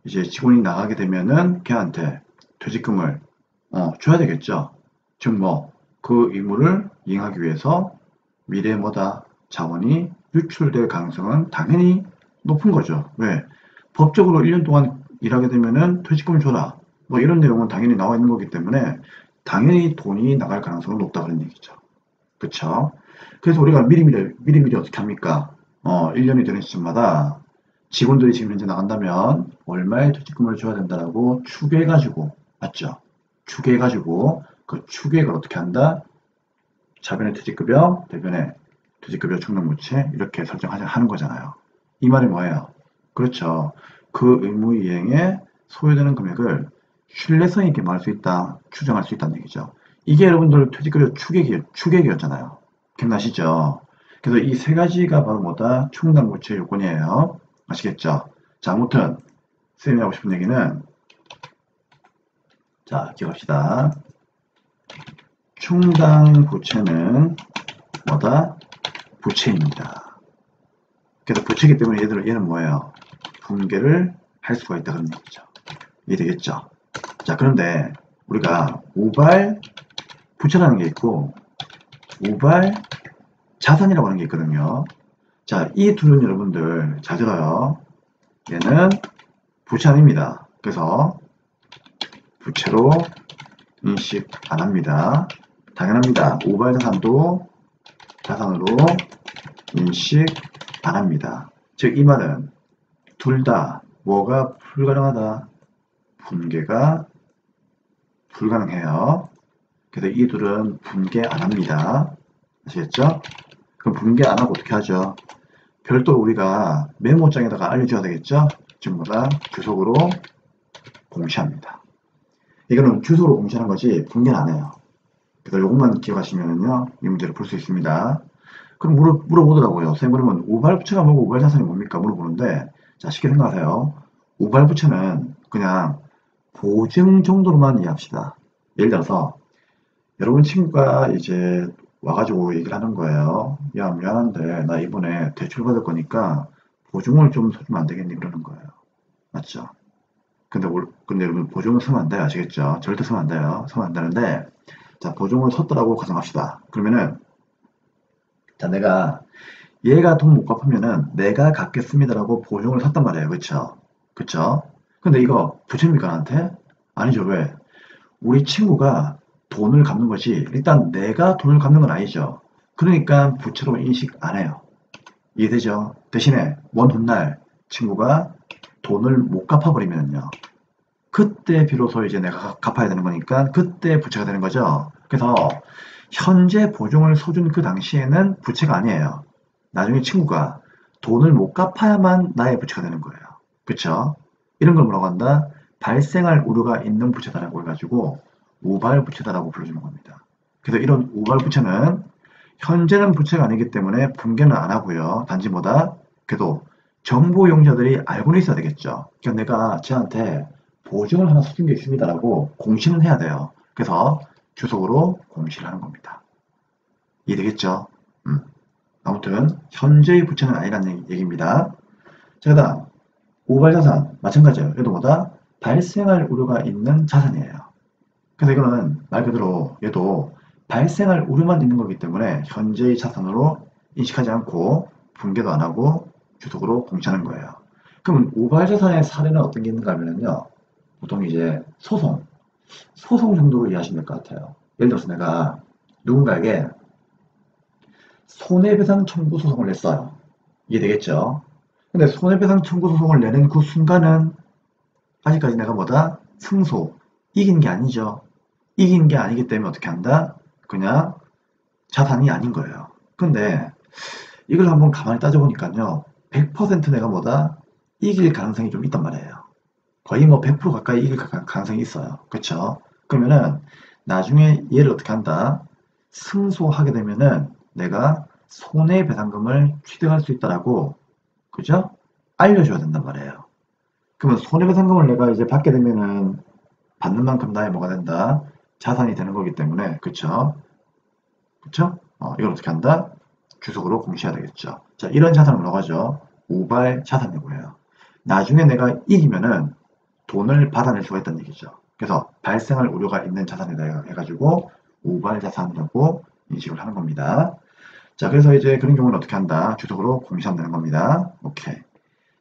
[SPEAKER 1] 이제 직원이 나가게 되면은 걔한테 퇴직금을 줘야 되겠죠. 즉 그 의무를 이행하기 위해서 미래에 자원이 유출될 가능성은 당연히 높은 거죠. 왜? 법적으로 1년 동안 일하게 되면은 퇴직금 줘라. 이런 내용은 당연히 나와 있는 거기 때문에 당연히 돈이 나갈 가능성은 높다 그런 얘기죠. 그쵸? 그래서 우리가 미리미리 어떻게 합니까? 1년이 되는 시점마다 직원들이 지금 현재 나간다면 얼마의 퇴직금을 줘야 된다라고 추계해가지고, 맞죠? 추계해가지고 그 추계액을 어떻게 한다? 자변의 퇴직급여, 대변의 퇴직급여 충당부채 이렇게 설정하는 거잖아요. 이 말이 뭐예요? 그렇죠. 그 의무 이행에 소요되는 금액을 신뢰성 있게 말할 수 있다, 추정할 수 있다는 얘기죠. 이게 여러분들 퇴직급여 추계액이었잖아요. 기억나시죠? 그래서 이 세 가지가 바로 충당부채 요건이에요. 아시겠죠? 자, 아무튼 쌤이 하고 싶은 얘기는 자, 기억합시다. 충당부채는 부채입니다. 그래서 부채이기 때문에 얘는 뭐예요? 분개를 할 수가 있다 그런 얘기죠. 이해되겠죠? 자, 그런데 우리가 우발 부채라는 게 있고 우발 자산이라고 하는 게 있거든요. 자, 이 둘은 여러분들 잘 들어요. 얘는 부채 아닙니다. 그래서 부채로 인식 안 합니다. 당연합니다. 우발 자산도 자산으로 인식 안 합니다. 즉, 이 말은 둘 다 뭐가 불가능하다? 분계가 불가능해요. 그래서 이 둘은 분계 안 합니다. 아시겠죠? 그럼 분계 안 하고 어떻게 하죠? 별도로 우리가 메모장에다가 알려줘야 되겠죠? 전부 다 주석으로 공시합니다. 이거는 주소로 공시하는 거지 분계는 안 해요. 그래서 이것만 기억하시면요 이 문제를 풀 수 있습니다. 그럼 물어보더라고요. 선생님 그러면 우발부채가 뭐고 우발자산이 뭡니까? 물어보는데 자 쉽게 생각하세요. 우발부채는 그냥 보증 정도로만 이해합시다. 예를 들어서 여러분 친구가 이제 와가지고 얘기를 하는 거예요. 야 미안한데 나 이번에 대출 받을 거니까 보증을 좀 서주면 안 되겠니? 그러는 거예요. 맞죠? 근데 여러분 보증을 서면 안 돼요. 아시겠죠? 절대 서면 안 돼요. 서면 안 되는데 자 보증을 섰더라고 가정합시다. 그러면은 자 내가 얘가 돈 못 갚으면은 내가 갚겠습니다라고 보증을 섰단 말이에요. 그쵸? 그쵸? 근데 이거 부채입니까 나한테? 아니죠. 왜? 우리 친구가 돈을 갚는 것이 일단 내가 돈을 갚는 건 아니죠. 그러니까 부채로 인식 안 해요. 이해되죠? 대신에 먼 훗날 친구가 돈을 못 갚아버리면요. 그때 비로소 이제 내가 갚아야 되는 거니까 그때 부채가 되는 거죠. 그래서 현재 보증을 서준 그 당시에는 부채가 아니에요. 나중에 친구가 돈을 못 갚아야만 나의 부채가 되는 거예요. 그쵸? 이런 걸 뭐라고 한다? 발생할 우려가 있는 부채다라고 해가지고 우발부채다라고 불러주는 겁니다. 그래서 이런 우발부채는 현재는 부채가 아니기 때문에 분개는 안 하고요. 단지 뭐다? 그래도 정보 용자들이 알고는 있어야 되겠죠. 그러니까 내가 쟤한테 보증을 하나 서준 게 있습니다라고 공시는 해야 돼요. 그래서 주석으로 공시를 하는 겁니다. 이해되겠죠? 아무튼 현재의 부채는 아니라는 얘기입니다. 자, 그다음 우발자산 마찬가지예요. 얘도 뭐다? 발생할 우려가 있는 자산이에요. 그래서 이거는 말 그대로 얘도 발생할 우려만 있는 거기 때문에 현재의 자산으로 인식하지 않고 분개도 안 하고 주석으로 공시하는 거예요. 그럼 우발자산의 사례는 어떤 게 있는가 하면요. 보통 이제 소송 정도로 이해하시면 될 것 같아요. 예를 들어서 내가 누군가에게 손해배상 청구 소송을 냈어요. 이해되겠죠? 근데 손해배상 청구 소송을 내는 그 순간은 아직까지 내가 뭐다? 승소, 이긴 게 아니죠. 이긴 게 아니기 때문에 어떻게 한다? 그냥 자산이 아닌 거예요. 근데 이걸 한번 가만히 따져보니까요. 100% 내가 뭐다? 이길 가능성이 좀 있단 말이에요. 거의 뭐 100% 가까이 이길 가능성이 있어요. 그쵸? 그러면은 나중에 얘를 어떻게 한다? 승소하게 되면은 내가 손해배상금을 취득할 수 있다라고 그죠? 알려줘야 된단 말이에요. 그러면 손해배상금을 내가 이제 받게 되면은 받는 만큼 나의 뭐가 된다? 자산이 되는 거기 때문에 그쵸? 그쵸? 이걸 어떻게 한다? 주석으로 공시해야 되겠죠. 자, 이런 자산을 뭐라고 하죠? 우발 자산이라고 해요. 나중에 내가 이기면은 돈을 받아낼 수가 있다는 얘기죠. 그래서 발생할 우려가 있는 자산이다 해가지고 우발 자산이라고 인식을 하는 겁니다. 자, 그래서 이제 그런 경우는 어떻게 한다? 주석으로 공시하면 되는 겁니다. 오케이.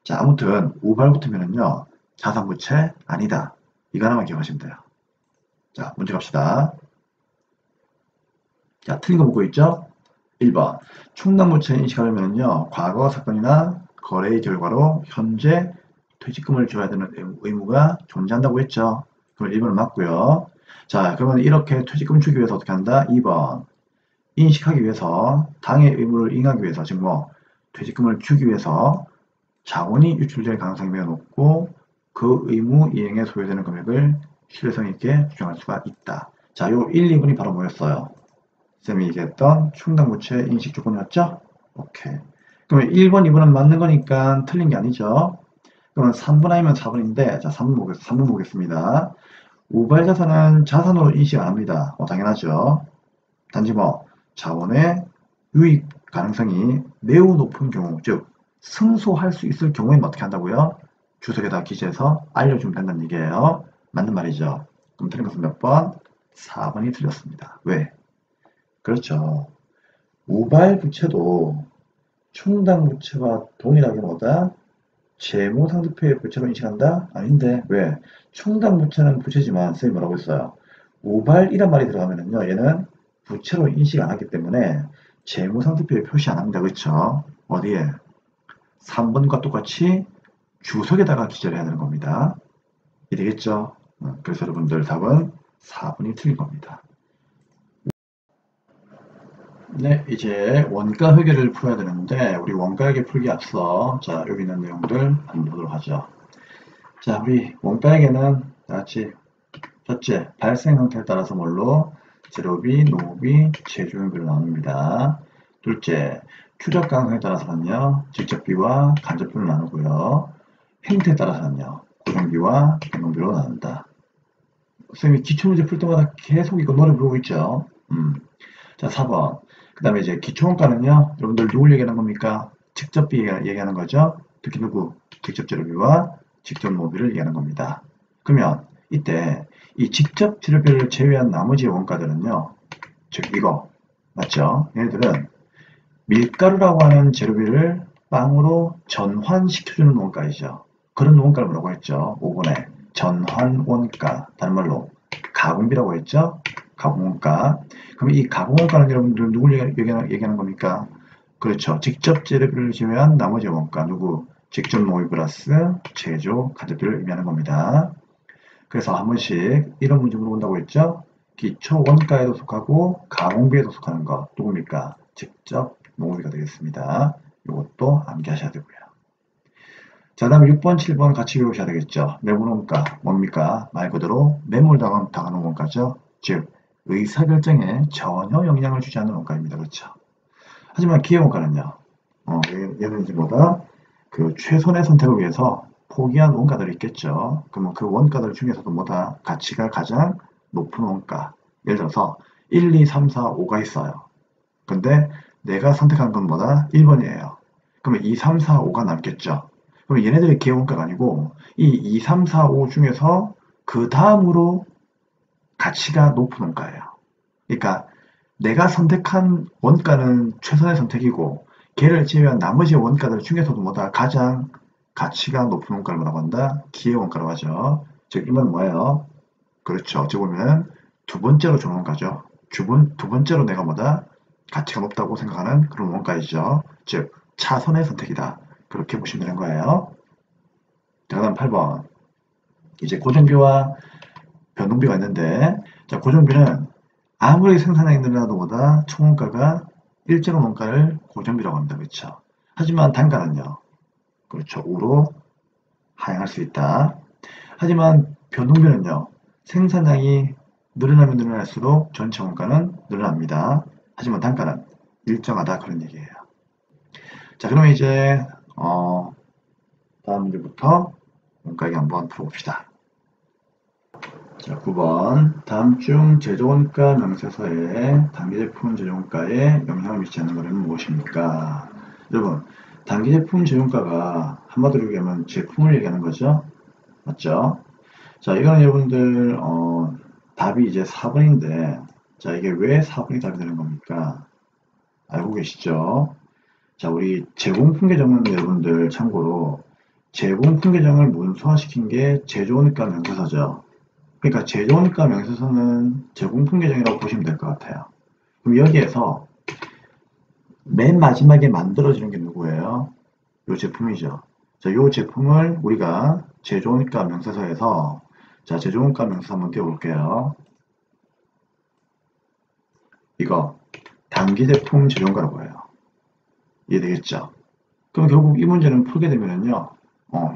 [SPEAKER 1] 자, 아무튼 우발 붙으면은요 자산 부채 아니다. 이거 하나만 기억하시면 돼요. 자, 문제 갑시다. 자, 틀린 거 묻고 있죠? 1번. 충당부채 인식하려면요 과거 사건이나 거래의 결과로 현재 퇴직금을 줘야 되는 의무가 존재한다고 했죠. 그럼 1번은 맞고요. 자, 그러면 이렇게 퇴직금 주기 위해서 어떻게 한다? 2번. 인식하기 위해서 당의 의무를 이행하기 위해서 즉 뭐 퇴직금을 주기 위해서 자원이 유출될 가능성이 매우 높고 그 의무 이행에 소요되는 금액을 신뢰성 있게 주장할 수가 있다. 자, 요 1, 2번이 바로 뭐였어요? 쌤이 얘기했던 충당부채 인식 조건이었죠? 오케이. 그러면 1번, 2번은 맞는 거니까 틀린 게 아니죠? 그러면 3번 아니면 4번인데, 자, 3번 보겠습니다. 우발자산은 자산으로 인식 안 합니다. 당연하죠. 단지 뭐, 자원의 유입 가능성이 매우 높은 경우, 즉, 승소할 수 있을 경우에는 어떻게 한다고요? 주석에다 기재해서 알려주면 된다는 얘기예요. 맞는 말이죠. 그럼 틀린 것은 몇 번? 4번이 틀렸습니다. 왜? 그렇죠. 우발부채도 충당부채와 동일하게 뭐다? 재무상투표의 부채로 인식한다? 아닌데 왜? 충당부채는 부채지만 쌤이 뭐라고 했어요? 우발이란 말이 들어가면은요 얘는 부채로 인식 안 하기 때문에 재무상투표에 표시 안 합니다. 그렇죠? 어디에? 3번과 똑같이 주석에다가 기재를 해야 되는 겁니다. 이해되겠죠? 그래서 여러분들 답은 4번이 틀린 겁니다. 네, 이제 원가 회계를 풀어야 되는데 우리 원가 회계 풀기 앞서 자 여기 있는 내용들 한번 보도록 하죠. 자, 우리 원가 회계는 같이 첫째, 발생 형태에 따라서 뭘로? 재료비, 노비, 제조용비로 나눕니다. 둘째, 추적 가능성에 따라서는요, 직접비와 간접비로 나누고요. 형태에 따라서는요, 고정비와 변동비로 나눈다. 선생님이 기초문제 풀 때마다 계속 이거 노래 부르고 있죠. 자, 4번. 그 다음에 이제 기초원가는요, 여러분들 누굴 얘기하는 겁니까? 직접비 얘기하는 거죠. 특히 누구? 직접 재료비와 직접 노비를 얘기하는 겁니다. 그러면 이때 이 직접 재료비를 제외한 나머지 원가들은요, 즉 이거 맞죠? 얘네들은 밀가루라고 하는 재료비를 빵으로 전환시켜주는 원가이죠. 그런 원가를 뭐라고 했죠? 5번에 전환원가, 다른 말로 가공비라고 했죠? 가공원가. 그럼 이 가공원가는 여러분들 누굴 얘기하는 겁니까? 그렇죠. 직접 재료비를 제외한 나머지 원가, 누구? 직접 노비 플러스 제조, 간접비를 의미하는 겁니다. 그래서 한 번씩 이런 문제 물어본다고 했죠? 기초 원가에도 속하고 가공비에도 속하는 것 누굽니까? 직접 노비가 되겠습니다. 이것도 암기하셔야 되고요. 자, 다음 6번, 7번 같이 외우셔야 되겠죠? 매물원가 뭡니까? 말 그대로 매몰당하는 원가죠. 즉 의사결정에 전혀 영향을 주지 않는 원가입니다. 그렇죠? 하지만 기회원가는요. 얘는 이제 뭐다? 그 최선의 선택을 위해서 포기한 원가들이 있겠죠. 그러면 그 원가들 중에서도 뭐다? 가치가 가장 높은 원가. 예를 들어서 1, 2, 3, 4, 5가 있어요. 근데 내가 선택한 건 뭐다? 1번이에요. 그러면 2, 3, 4, 5가 남겠죠. 그럼 얘네들이 기회원가가 아니고 이 2, 3, 4, 5 중에서 그 다음으로 가치가 높은 원가예요. 그러니까 내가 선택한 원가는 최선의 선택이고 걔를 제외한 나머지 원가들 중에서도 뭐다? 가장 가치가 높은 원가를 뭐라고 한다? 기회원가라고 하죠. 즉, 이 말은 뭐예요? 그렇죠. 어찌 보면 두 번째로 좋은 원가죠. 두 번째로 내가 뭐다? 가치가 높다고 생각하는 그런 원가이죠. 즉, 차선의 선택이다. 그렇게 보시면 되는 거예요. 자, 다음 8번. 이제 고정비와 변동비가 있는데, 자, 고정비는 아무리 생산량이 늘어나도 보다 총원가가 일정한 원가를 고정비라고 합니다. 그렇죠? 하지만 단가는요. 그렇죠. 우로 하향할 수 있다. 하지만 변동비는요. 생산량이 늘어나면 늘어날수록 전체 원가는 늘어납니다. 하지만 단가는 일정하다 그런 얘기예요. 자, 그러면 이제 다음 문제부터 원가액 한번 풀어봅시다. 자, 9번. 다음 중 제조원가 명세서에 단기제품 제조원가에 영향을 미치는 것은 무엇입니까? 여러분, 단기제품 제조원가가 한마디로 얘기하면 제품을 얘기하는 거죠? 맞죠? 자, 이거는 여러분들 답이 이제 4번인데 자, 이게 왜 4번이 답이 되는 겁니까? 알고 계시죠? 자, 우리 제공품계정은 여러분들 참고로 제공품계정을 문서화시킨 게 제조원가 명세서죠. 그러니까 제조원가 명세서는 제공품계정이라고 보시면 될 것 같아요. 그럼 여기에서 맨 마지막에 만들어지는 게 누구예요? 이 제품이죠. 자, 이 제품을 우리가 제조원가 명세서에서 자, 제조원가 명세서 한번 띄워볼게요. 이거 단기제품 제조원가라고 해요. 이해되겠죠? 그럼 결국 이 문제는 풀게 되면은요,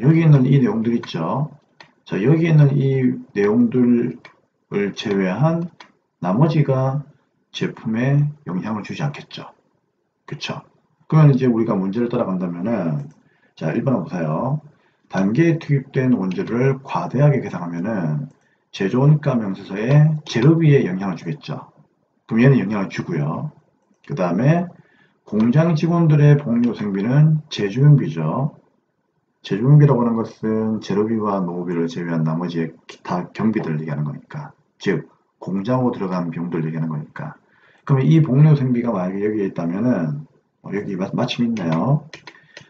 [SPEAKER 1] 여기 있는 이 내용들 있죠? 자, 여기 있는 이 내용들을 제외한 나머지가 제품에 영향을 주지 않겠죠. 그쵸? 그러면 이제 우리가 문제를 따라간다면은, 자, 1번 보세요. 단계에 투입된 원재료를 과대하게 계상하면은 제조원가 명세서에 재료비에 영향을 주겠죠. 그럼 얘는 영향을 주고요. 그 다음에 공장 직원들의 복리후생비는 제조용비죠. 제조용비라고 하는 것은 재료비와 노후비를 제외한 나머지 기타 경비들을 얘기하는 거니까. 즉, 공장으로 들어간 비용들을 얘기하는 거니까. 그러면 이 복리후생비가 만약에 여기에 있다면은, 여기 마침 있네요.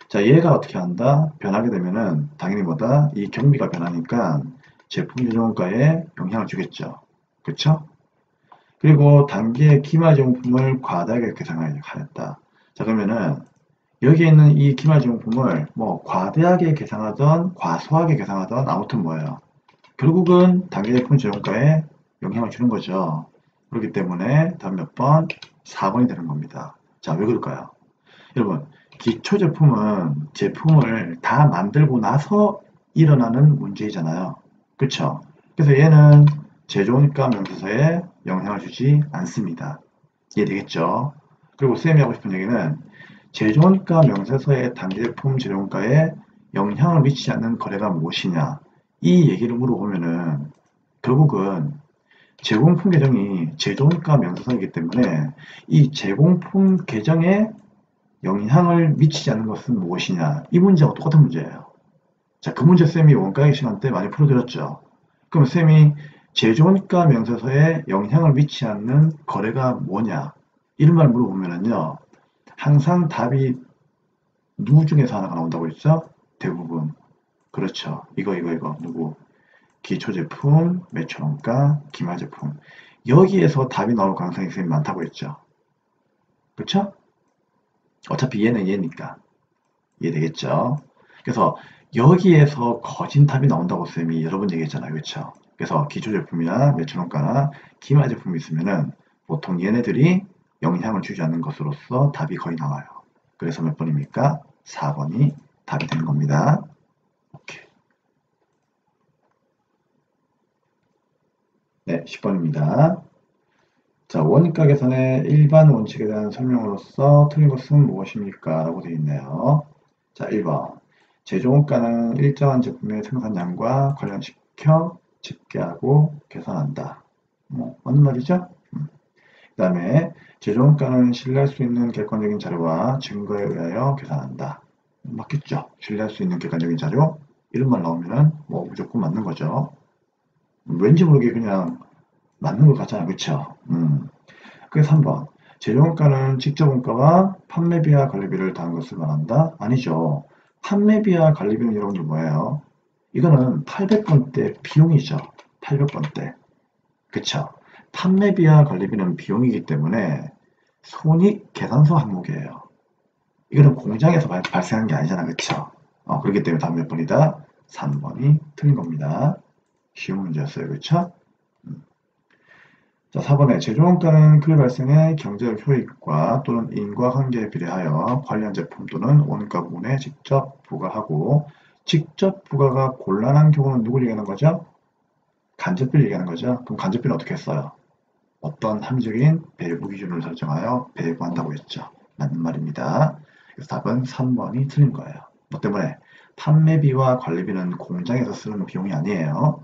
[SPEAKER 1] 자, 얘가 어떻게 한다? 변하게 되면은, 당연히 뭐다? 이 경비가 변하니까 제품 제조원가에 영향을 주겠죠. 그쵸? 그리고 단기의 기마제공품을 과다하게 계상하였다. 자, 그러면은, 여기에 있는 이 기말제공품을 뭐 과대하게 계상하던 과소하게 계상하던 아무튼 뭐예요. 결국은 단계제품 재료가에 영향을 주는 거죠. 그렇기 때문에 다음 몇 번? 4번이 되는 겁니다. 자, 왜 그럴까요? 여러분, 기초제품은 제품을 다 만들고 나서 일어나는 문제이잖아요. 그쵸? 그래서 얘는 제조원가 명세서에 영향을 주지 않습니다. 이해되겠죠? 그리고 쌤이 하고 싶은 얘기는 제조원가 명세서의 단계제품 재료원가에 영향을 미치지 않는 거래가 무엇이냐, 이 얘기를 물어보면은 결국은 제공품 계정이 제조원가 명세서이기 때문에 이 제공품 계정에 영향을 미치지 않는 것은 무엇이냐, 이 문제하고 똑같은 문제예요. 자, 그 문제 쌤이 원가액 시간 때 많이 풀어드렸죠. 그럼 쌤이 제조원가 명세서에 영향을 미치지 않는 거래가 뭐냐, 이런 말 물어보면은요, 항상 답이 누구 중에서 하나가 나온다고 했죠? 대부분. 그렇죠. 이거 누구? 기초제품, 매출원가, 기말제품. 여기에서 답이 나올 가능성이 굉장히 많다고 했죠. 그렇죠? 어차피 얘는 얘니까. 이해되겠죠? 그래서 여기에서 거진 답이 나온다고 쌤이 여러 번 얘기했잖아요. 그렇죠? 그래서 기초제품이나 매출원가나 기말제품이 있으면은 보통 얘네들이 영향을 주지 않는 것으로서 답이 거의 나와요. 그래서 몇 번입니까? 4번이 답이 되는 겁니다. 오케이. 네, 10번입니다. 자, 원가 계산의 일반 원칙에 대한 설명으로서 틀린 것은 무엇입니까? 라고 되어 있네요. 자, 1번. 제조원가는 일정한 제품의 생산량과 관련시켜 집계하고 계산한다. 뭐, 맞는 말이죠? 그 다음에 제조원가는 신뢰할 수 있는 객관적인 자료와 증거에 의하여 계산한다. 맞겠죠? 신뢰할 수 있는 객관적인 자료? 이런 말 나오면은 뭐 무조건 맞는 거죠. 왠지 모르게 그냥 맞는 것 같잖아요. 그쵸? 그게 3번. 재료원가는 직접 원가와 판매비와 관리비를 더한 것을 말한다? 아니죠. 판매비와 관리비는 여러분들 뭐예요? 이거는 800번대 비용이죠. 800번대. 그쵸? 판매비와 관리비는 비용이기 때문에 손익 계산서 항목이에요. 이거는 공장에서 발생한 게 아니잖아. 그쵸? 그렇기 때문에 다음 몇 번이다? 3번이 틀린 겁니다. 쉬운 문제였어요. 그쵸? 자, 4번에 제조원가는 그 발생의 경제적 효익과 또는 인과관계에 비례하여 관련 제품 또는 원가 부분에 직접 부과하고 직접 부과가 곤란한 경우는 누굴 얘기하는 거죠? 간접비를 얘기하는 거죠. 그럼 간접비는 어떻게 했어요? 어떤 합리적인 배부 기준을 설정하여 배부한다고 했죠. 맞는 말입니다. 그래서 답은 3번이 틀린 거예요. 뭐 때문에? 판매비와 관리비는 공장에서 쓰는 비용이 아니에요.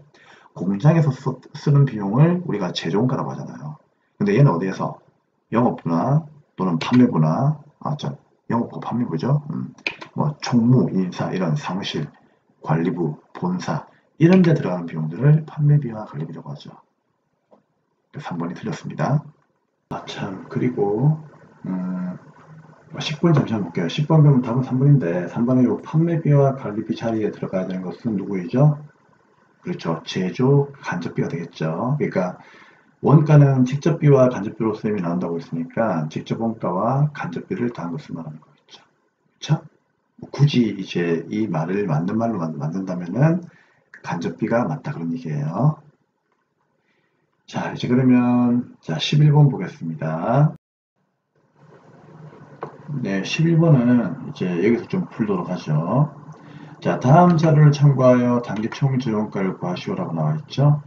[SPEAKER 1] 공장에서 쓰는 비용을 우리가 제조원가라고 하잖아요. 근데 얘는 어디에서? 영업부나 또는 판매부나, 영업부 판매부죠. 뭐 총무, 인사 이런 사무실, 관리부, 본사 이런 데 들어가는 비용들을 판매비와 관리비라고 하죠. 3번이 틀렸습니다. 참, 그리고 10번 잠시만 볼게요. 10번 보면 답은 3번인데 3번의 요 판매비와 관리비 자리에 들어가야 되는 것은 누구이죠? 그렇죠. 제조 간접비가 되겠죠. 그러니까 원가는 직접비와 간접비로 쌤이 나온다고 했으니까 직접 원가와 간접비를 더한 것을 말하는 거겠죠. 그렇죠? 굳이 이제 이 말을 맞는 말로 만든다면은 간접비가 맞다 그런 얘기예요. 자, 이제 그러면 자 11번 보겠습니다. 네, 11번은 이제 여기서 좀 풀도록 하죠. 자, 다음 자료를 참고하여 단기 총질원가를 구하시오라고 나와 있죠.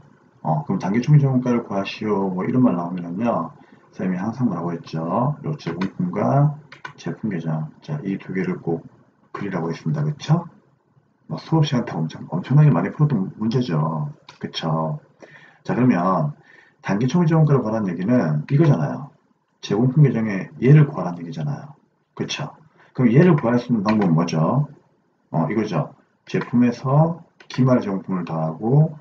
[SPEAKER 1] 그럼 단기 총질원가를 구하시오 뭐 이런 말 나오면은요, 쌤이 항상 뭐라고 했죠? 요 제공품과 제품 계정, 자, 이 두 개를 꼭 그리라고 했습니다. 그쵸? 뭐 수업 시간 때 엄청나게 많이 풀었던 문제죠. 그쵸? 자, 그러면 단기 총질원가를 구하라는 얘기는 이거잖아요. 제공품 계정에 얘를 구하라는 얘기잖아요. 그쵸? 그럼 얘를 구할 수 있는 방법은 뭐죠? 이거죠. 제품에서 기말 제공품을 더하고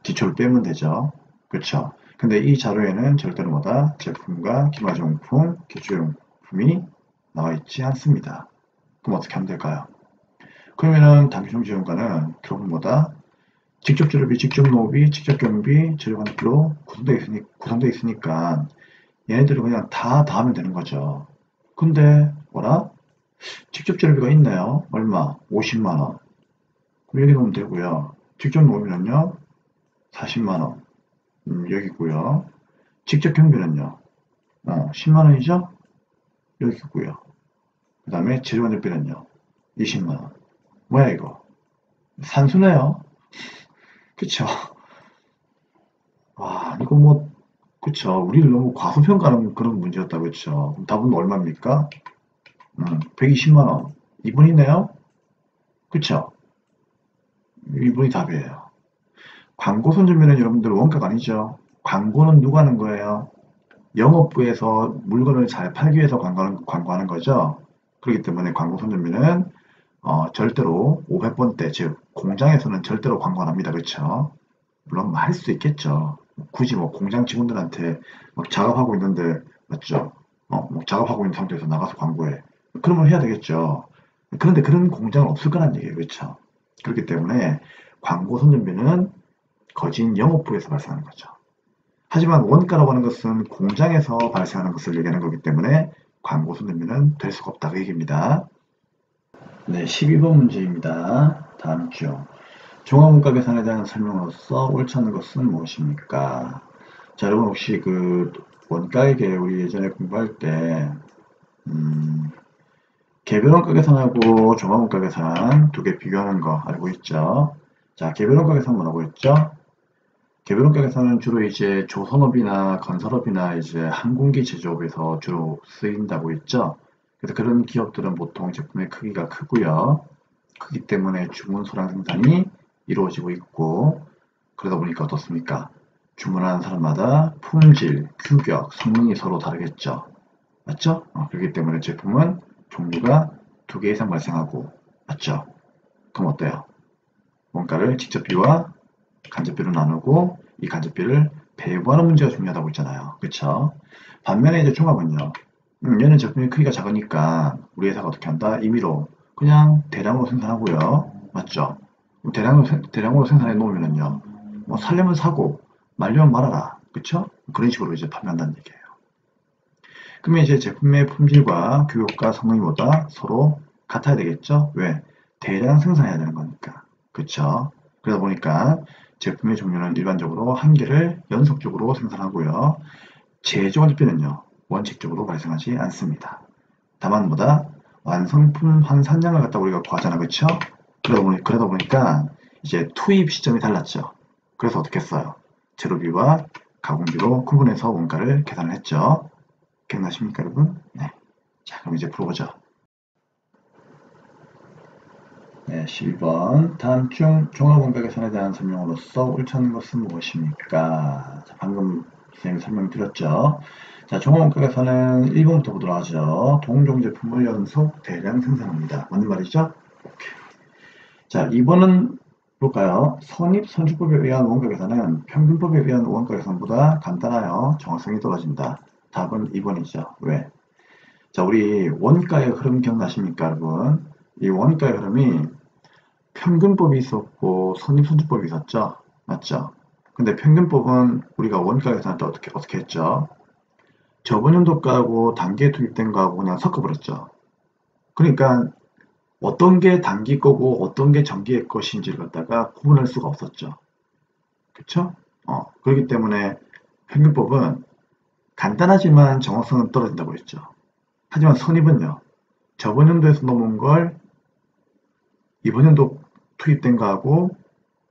[SPEAKER 1] 기초를 빼면 되죠. 그렇죠. 근데 이 자료에는 절대로 뭐다? 제품과 기말 제공품, 기초 제공품이 나와 있지 않습니다. 그럼 어떻게 하면 될까요? 그러면은 단기총 지원가는 결국 뭐다? 직접 재료비, 직접 노비, 직접 경비, 재료관리로 구성되어 있으니까 얘네들을 그냥 다 하면 되는 거죠. 근데 뭐라? 직접 재료비가 있나요? 얼마? 50만원. 그럼 여기 넣으면 되고요. 직접 놓으면요 40만원. 여기 있고요. 직접 경비는요. 10만원이죠? 여기 있고요. 그 다음에 재료원료비는요. 20만원. 뭐야 이거? 산수네요. 그쵸? 와, 이거 뭐, 그쵸. 우리를 너무 과소평가하는 그런 문제였다, 그쵸. 그럼 답은 얼마입니까? 120만원. 2분이네요? 그쵸? 이분이 답이에요. 광고 선점비는 여러분들 원가가 아니죠. 광고는 누가 하는 거예요? 영업부에서 물건을 잘 팔기 위해서 광고하는 거죠. 그렇기 때문에 광고 선점비는 절대로 500번대, 즉 공장에서는 절대로 광고 안 합니다. 그렇죠? 물론 뭐 할 수도 있겠죠. 굳이 뭐 공장 직원들한테 막 작업하고 있는데 맞죠? 뭐 작업하고 있는 상태에서 나가서 광고해. 그러면 해야 되겠죠. 그런데 그런 공장은 없을 거란 얘기예요. 그렇죠? 그렇기 때문에 광고 선전비는 거진 영업부에서 발생하는 거죠. 하지만 원가라고 하는 것은 공장에서 발생하는 것을 얘기하는 거기 때문에 광고 선전비는 될 수가 없다. 그 얘기입니다. 네, 12번 문제입니다. 다음 중 종합원가 계산에 대한 설명으로서 옳지 않은 것은 무엇입니까? 자, 여러분 혹시 그 원가액에 우리 예전에 공부할 때 개별원가 계산하고 종합원가 계산 두 개 비교하는 거 알고 있죠? 자, 개별원가 계산 뭐라고 했죠? 개별원가 계산은 주로 이제 조선업이나 건설업이나 이제 항공기 제조업에서 주로 쓰인다고 했죠? 그래서 그런 기업들은 보통 제품의 크기가 크고요. 크기 때문에 주문 소량 생산이 이루어지고 있고 그러다 보니까 어떻습니까? 주문하는 사람마다 품질, 규격, 성능이 서로 다르겠죠. 맞죠? 그렇기 때문에 제품은 종류가 두 개 이상 발생하고 맞죠? 그럼 어때요? 원가를 직접비와 간접비로 나누고 이 간접비를 배분하는 문제가 중요하다고 했잖아요. 그쵸? 반면에 이제 종합은요. 얘는 제품의 크기가 작으니까 우리 회사가 어떻게 한다? 임의로 그냥 대량으로 생산하고요. 맞죠? 대량으로 생산해 놓으면은요. 뭐 살려면 사고 말려면 말아라. 그쵸? 그런 식으로 이제 판매한다는 얘기예요. 그러면 이제 제품의 품질과 규격과 성능보다 서로 같아야 되겠죠? 왜? 대량 생산해야 되는 거니까. 그쵸? 그러다 보니까 제품의 종류는 일반적으로 한 개를 연속적으로 생산하고요. 제조원료비는요. 원칙적으로 발생하지 않습니다. 다만 뭐다? 완성품 환산량을 갖다 우리가 구하잖아. 그쵸? 그러다 보니까 이제 투입 시점이 달랐죠. 그래서 어떻게 했어요? 재료비와 가공비로 구분해서 원가를 계산을 했죠. 기억나십니까, 여러분? 네. 자, 그럼 이제 풀어보죠. 네, 12번. 다음 중 종합원가 계산에 대한 설명으로서 옳지 않은 것은 무엇입니까? 자, 방금 선생님이 설명드렸죠. 자, 종합원가 계산은 1번부터 보도록 하죠. 동종 제품을 연속 대량 생산합니다. 맞는 말이죠? 오케이. 자, 2번은 볼까요? 선입 선출법에 의한 원가 계산은 평균법에 의한 원가 계산보다 간단하여 정확성이 떨어진다. 답은 2번이죠. 왜? 자, 우리 원가의 흐름 기억나십니까, 여러분? 이 원가의 흐름이 평균법이 있었고 선입선출법이 있었죠. 맞죠? 근데 평균법은 우리가 원가 계산할 때 어떻게 했죠? 저번 연도가하고 단기에 투입된 거하고 그냥 섞어버렸죠. 그러니까 어떤 게 단기 거고 어떤 게 정기의 것인지를 갖다가 구분할 수가 없었죠. 그쵸? 그렇기 때문에 평균법은 간단하지만 정확성은 떨어진다고 했죠. 하지만 선입은요. 저번 연도에서 넘은 걸 이번 연도 투입된 거하고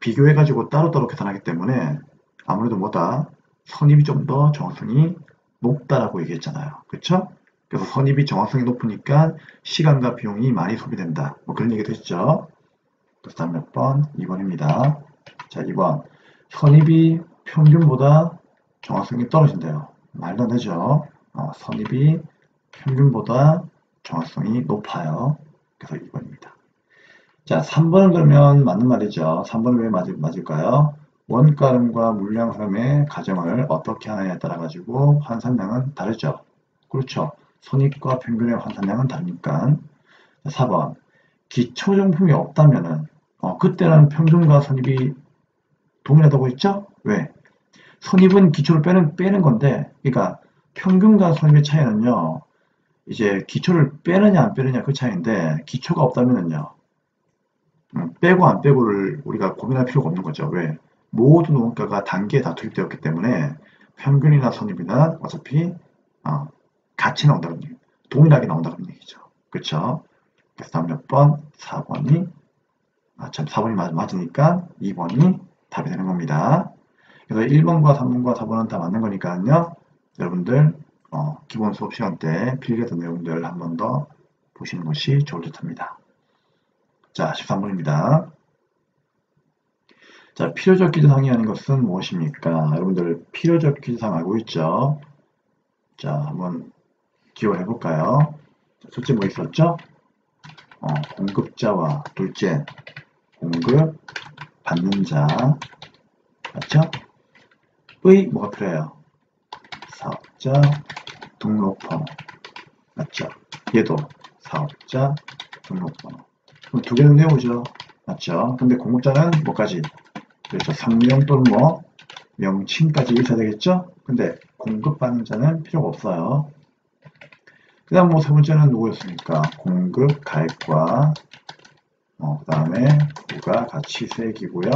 [SPEAKER 1] 비교해가지고 따로따로 계산하기 때문에 아무래도 뭐다 선입이 좀 더 정확성이 높다라고 얘기했잖아요. 그쵸? 그래서 선입이 정확성이 높으니까 시간과 비용이 많이 소비된다. 뭐 그런 얘기도 했죠. 그래서 다음 몇 번? 2번입니다. 자, 2번. 선입이 평균보다 정확성이 떨어진대요. 말도 안 되죠. 선입이 평균보다 정확성이 높아요. 그래서 2번입니다. 자, 3번은 그러면 맞는 말이죠. 3번은 왜 맞을까요? 원가 흐름과 물량 흐름의 가정을 어떻게 하느냐에 따라 가지고 환산량은 다르죠. 그렇죠. 손익과 평균의 환산량은 다르니까. 4번. 기초정품이 없다면은 그때는 평균과 선입이 동일하다고 했죠? 왜? 선입은 기초를 빼는 건데, 그러니까 평균과 선입의 차이는요. 이제 기초를 빼느냐 안 빼느냐 그 차이인데 기초가 없다면은요. 빼고 안 빼고를 우리가 고민할 필요가 없는 거죠. 왜? 모든 원가가 단계에 다 투입되었기 때문에 평균이나 선입이나 어차피 같이 나온다는 얘기, 동일하게 나온다는 얘기죠. 그렇죠? 그래서 다음 몇 번? 4번이 참 4번이 맞으니까 2번이 답이 되는 겁니다. 그래서 1번과 3번과 4번은 다 맞는 거니까요. 여러분들 기본 수업 시간 때 필기했던 내용들 한 번 더 보시는 것이 좋을 듯 합니다. 자, 13번입니다. 자, 필요적 기저상이 아닌 것은 무엇입니까? 여러분들 필요적 기저상 알고 있죠? 자, 한번 기억을 해볼까요? 첫째 뭐 있었죠? 공급자와 둘째 공급 받는 자 맞죠? 의 뭐가 필요해요? 사업자 등록번호 맞죠? 얘도 사업자 등록번호 그럼 두 개는 외우죠? 맞죠? 근데 공급자는 뭐까지? 그렇죠. 성명 또는 뭐 명칭까지 있어야 되겠죠? 근데 공급받는 자는 필요가 없어요. 그 다음 뭐 세 번째는 누구였습니까? 공급 가액과 그 다음에 부가가치세액이고요.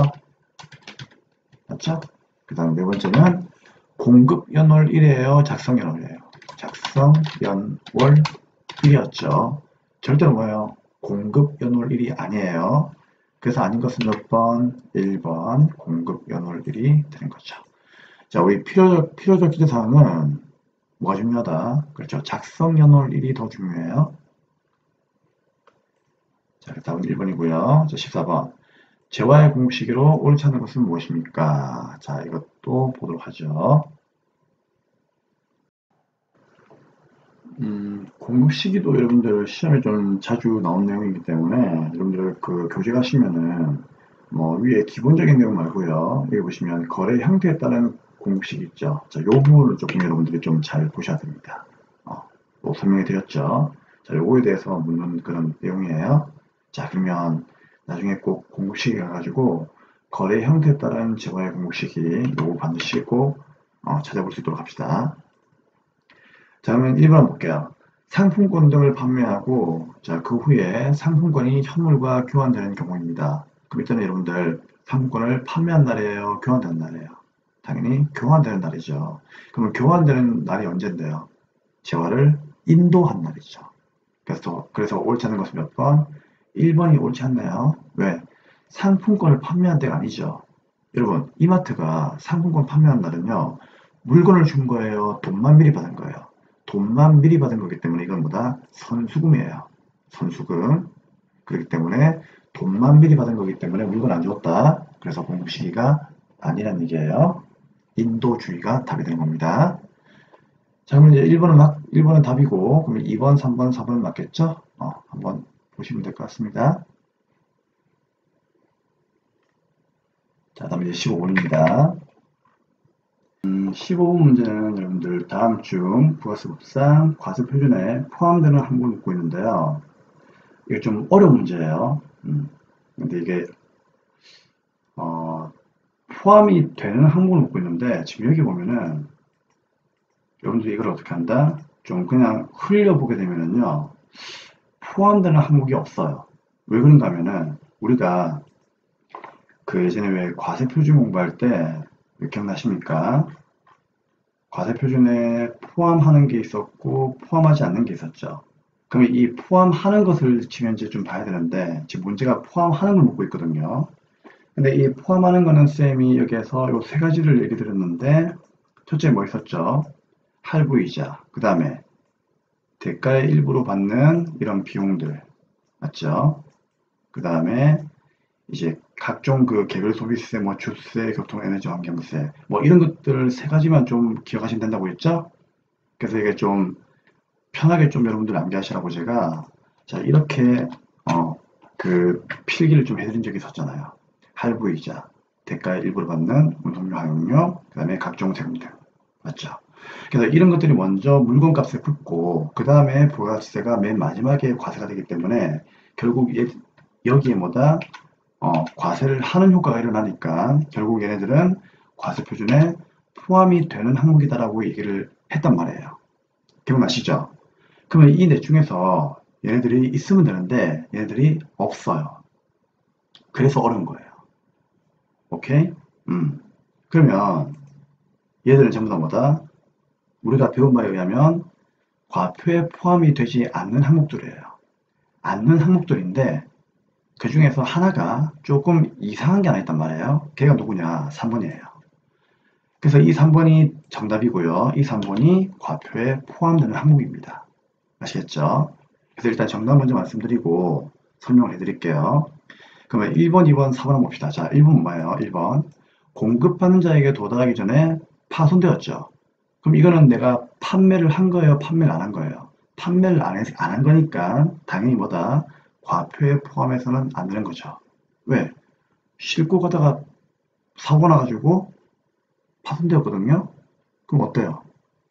[SPEAKER 1] 맞죠? 그 다음 네 번째는 공급연월일이에요. 작성연월이에요. 작성연월일이었죠. 절대로 뭐예요? 공급연월일이 아니에요. 그래서 아닌 것은 몇 번? 1번 공급연월일이 되는 거죠. 자, 우리 필요적 기재사항은 뭐가 중요하다? 그렇죠. 작성연월일이 더 중요해요. 자, 다음 1번이고요. 자, 14번. 재화의 공급시기로 옳지 않은 것은 무엇입니까? 자, 이것도 보도록 하죠. 공급시기도 여러분들 시험에 좀 자주 나온 내용이기 때문에 여러분들 그 교재 가시면은 뭐 위에 기본적인 내용 말고요. 여기 보시면 거래 형태에 따른 공급시기 있죠. 자, 요 부분을 조금 여러분들이 좀 잘 보셔야 됩니다. 뭐 설명해 드렸죠. 자, 요거에 대해서 묻는 그런 내용이에요. 자, 그러면 나중에 꼭 공급시기 가가지고 거래 형태에 따른 재화의 공급시기 요거 반드시 꼭 찾아볼 수 있도록 합시다. 자, 그러면 1번 볼게요. 상품권 등을 판매하고 자, 그 후에 상품권이 현물과 교환되는 경우입니다. 그럼 일단 여러분들 상품권을 판매한 날이에요? 교환되는 날이에요? 당연히 교환되는 날이죠. 그러면 교환되는 날이 언제인데요? 재화를 인도한 날이죠. 그래서 옳지 않은 것은 몇 번? 1번이 옳지 않나요? 왜? 상품권을 판매한 때가 아니죠. 여러분, 이마트가 상품권 판매한 날은요, 물건을 준 거예요? 돈만 미리 받은 거예요? 돈만 미리 받은 거기 때문에 이건 뭐다? 선수금이에요. 선수금. 그렇기 때문에 돈만 미리 받은 거기 때문에 물건 안 줬다. 그래서 공급 시기가 아니란 얘기예요. 인도주의가 답이 되는 겁니다. 자, 그럼 이제 1번은 답이고, 그러면 2번, 3번, 4번은 맞겠죠? 한번 보시면 될 것 같습니다. 자, 다음 이제 15번입니다. 15번 문제는 여러분들 다음 중 부가세법상 과세표준에 포함되는 항목을 묻고 있는데요. 이게 좀 어려운 문제예요. 근데 이게 포함이 되는 항목을 묻고 있는데 지금 여기 보면은 여러분들이 이걸 어떻게 한다? 좀 그냥 흘려보게 되면은요. 포함되는 항목이 없어요. 왜 그런가 하면은 우리가 그 예전에 왜 과세표준 공부할 때 기억나십니까? 과세표준에 포함하는 게 있었고 포함하지 않는 게 있었죠. 그러면 이 포함하는 것을 지금 이제 좀 봐야 되는데 지금 문제가 포함하는 걸 묻고 있거든요. 근데 이 포함하는 거는 쌤이 여기에서 요 세 가지를 얘기 드렸는데 첫째 뭐 있었죠? 할부이자, 그 다음에 대가의 일부로 받는 이런 비용들 맞죠? 그 다음에 이제 각종 그 개별 소비세, 뭐 주세, 교통, 에너지, 환경세 뭐 이런 것들 세 가지만 좀 기억하시면 된다고 했죠? 그래서 이게 좀 편하게 좀 여러분들 암기하시라고 제가 자 이렇게 그 필기를 좀 해드린 적이 있었잖아요. 할부이자, 대가의 일부를 받는 운송료, 항용료, 그 다음에 각종 세금 등 맞죠? 그래서 이런 것들이 먼저 물건값에 붙고 그 다음에 부가세가 맨 마지막에 과세가 되기 때문에 결국 여기에 뭐다 과세를 하는 효과가 일어나니까 결국 얘네들은 과세 표준에 포함이 되는 항목이다라고 얘기를 했단 말이에요. 기억나시죠? 그러면 이 넷 중에서 얘네들이 있으면 되는데 얘네들이 없어요. 그래서 어려운 거예요. 오케이? 그러면 얘들은 전부 다 뭐다? 우리가 배운 바에 의하면 과표에 포함이 되지 않는 항목들이에요. 않는 항목들인데 그 중에서 하나가 조금 이상한 게 하나 있단 말이에요. 걔가 누구냐? 3번이에요. 그래서 이 3번이 정답이고요. 이 3번이 과표에 포함되는 항목입니다. 아시겠죠? 그래서 일단 정답 먼저 말씀드리고 설명을 해드릴게요. 그러면 1번, 2번, 4번 한번 봅시다. 자, 1번 뭐예요? 1번. 공급하는 자에게 도달하기 전에 파손되었죠. 그럼 이거는 내가 판매를 한 거예요? 판매를 안 한 거예요? 판매를 안 한 거니까 당연히 뭐다? 과표에 포함해서는 안 되는 거죠. 왜? 싣고 가다가 사고 나가지고 파손되었거든요? 그럼 어때요?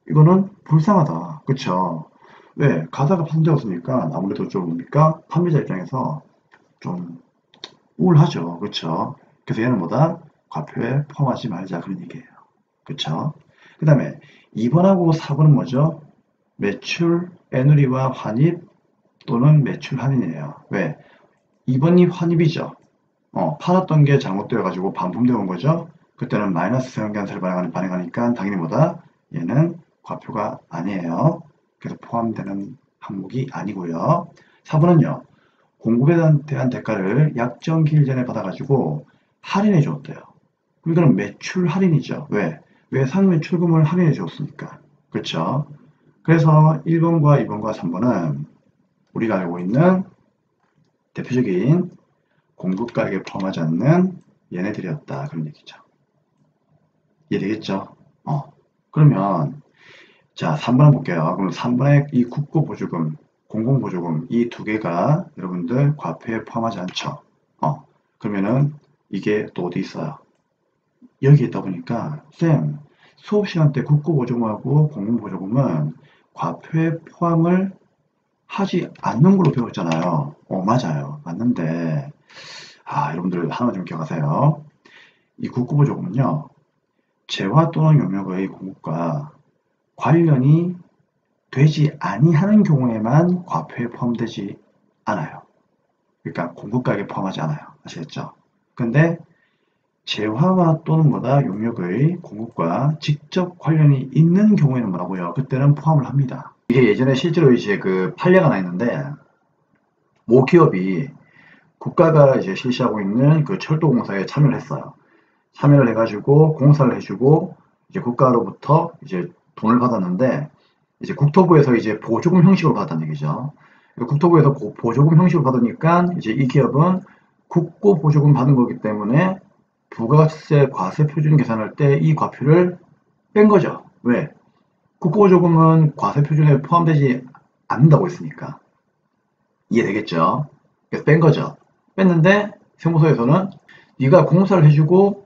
[SPEAKER 1] 이거는 불쌍하다. 그쵸? 왜? 가다가 파손되었으니까 아무래도 좀 뭡니까? 판매자 입장에서 좀 우울하죠. 그쵸? 그래서 얘는 뭐다? 과표에 포함하지 말자. 그런 얘기예요. 그쵸? 그 다음에 2번하고 4번은 뭐죠? 매출 애누리와 환입 또는 매출 할인이에요. 왜? 2번이 환입이죠. 팔았던 게 잘못되어가지고 반품되어 온 거죠. 그때는 마이너스 세원견세를 발행하니까 당연히 뭐다? 얘는 과표가 아니에요. 그래서 포함되는 항목이 아니고요. 4번은요. 공급에 대한 대가를 약정 기일 전에 받아가지고 할인해 줬대요. 이거는 매출 할인이죠. 왜? 왜 상매출금을 할인해 줬으니까. 그렇죠? 그래서 1번과 2번과 3번은 우리가 알고 있는 대표적인 공급가액에 포함하지 않는 얘네들이었다. 그런 얘기죠. 이해되겠죠? 그러면 자 3번 볼게요. 그럼 3번의 이 국고보조금, 공공보조금 이 두 개가 여러분들 과표에 포함하지 않죠? 그러면은 이게 또 어디 있어요? 여기 있다 보니까 쌤 수업 시간 때 국고보조금하고 공공보조금은 과표에 포함을 하지 않는 걸로 배웠잖아요. 맞아요. 맞는데 여러분들 하나만 좀 기억하세요. 이 국고보조금은요. 재화 또는 용역의 공급과 관련이 되지 아니하는 경우에만 과표에 포함되지 않아요. 그러니까 공급가액에 포함하지 않아요. 아시겠죠? 근데 재화와 또는 뭐다 용역의 공급과 직접 관련이 있는 경우에는 뭐라고요? 그때는 포함을 합니다. 이게 예전에 실제로 이제 그 판례가 하나 있는데 모 기업이 국가가 이제 실시하고 있는 그 철도공사에 참여를 했어요. 참여를 해가지고 공사를 해주고 이제 국가로부터 이제 돈을 받았는데 이제 국토부에서 이제 보조금 형식으로 받았다는 얘기죠. 국토부에서 보조금 형식으로 받으니까 이제 이 기업은 국고 보조금 받은 거기 때문에 부가세 과세 표준 계산할 때 이 과표를 뺀 거죠. 왜? 국고 보조금은 과세 표준에 포함되지 않는다고 했으니까. 이해되겠죠? 그래서 뺀 거죠. 뺐는데 세무서에서는 네가 공사를 해주고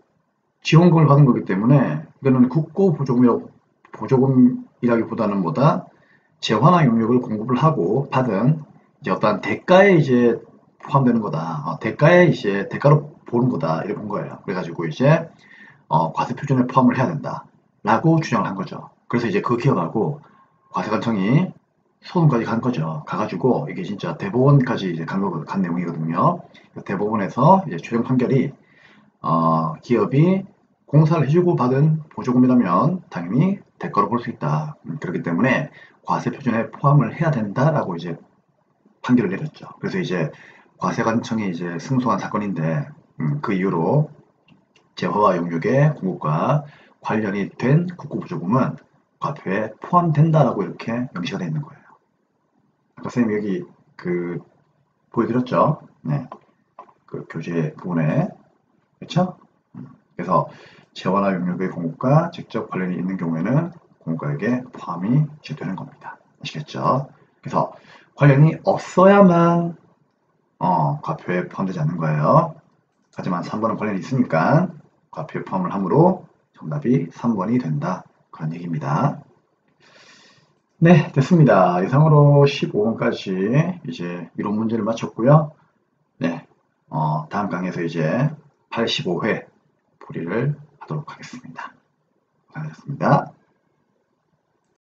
[SPEAKER 1] 지원금을 받은 거기 때문에 이거는 국고 보조금이라기보다는 뭐다 재화나 용역을 공급을 하고 받은 이제 어떠한 대가에 이제 포함되는 거다. 대가에 이제 대가로 보는 거다. 이렇게 본 거예요. 그래가지고 이제 과세 표준에 포함을 해야 된다라고 주장을 한 거죠. 그래서 이제 그 기업하고 과세관청이 소송까지 간 거죠. 가가지고 이게 진짜 대법원까지 이제 간 내용이거든요. 대법원에서 이제 최종 판결이 기업이 공사를 해주고 받은 보조금이라면 당연히 대가로 볼 수 있다. 그렇기 때문에 과세 표준에 포함을 해야 된다라고 이제 판결을 내렸죠. 그래서 이제 과세관청이 이제 승소한 사건인데 그 이후로 재화와 용역의 공급과 관련이 된 국고보조금은 과표에 포함된다라고 이렇게 명시가 되어 있는 거예요. 아까 선생님 여기 그 보여드렸죠? 네, 그 교재 부분에 그렇죠? 그래서 재화나 용역의 공급과 직접 관련이 있는 경우에는 공급가액에 포함이 되는 겁니다. 아시겠죠? 그래서 관련이 없어야만 과표에 포함되지 않는 거예요. 하지만 3번은 관련이 있으니까 과표에 포함을 하므로 정답이 3번이 된다. 그런 얘기입니다. 네, 됐습니다. 이상으로 15번까지 이제 이론 문제를 마쳤고요. 네, 다음 강의에서 이제 85회 풀이를 하도록 하겠습니다. 고생하셨습니다.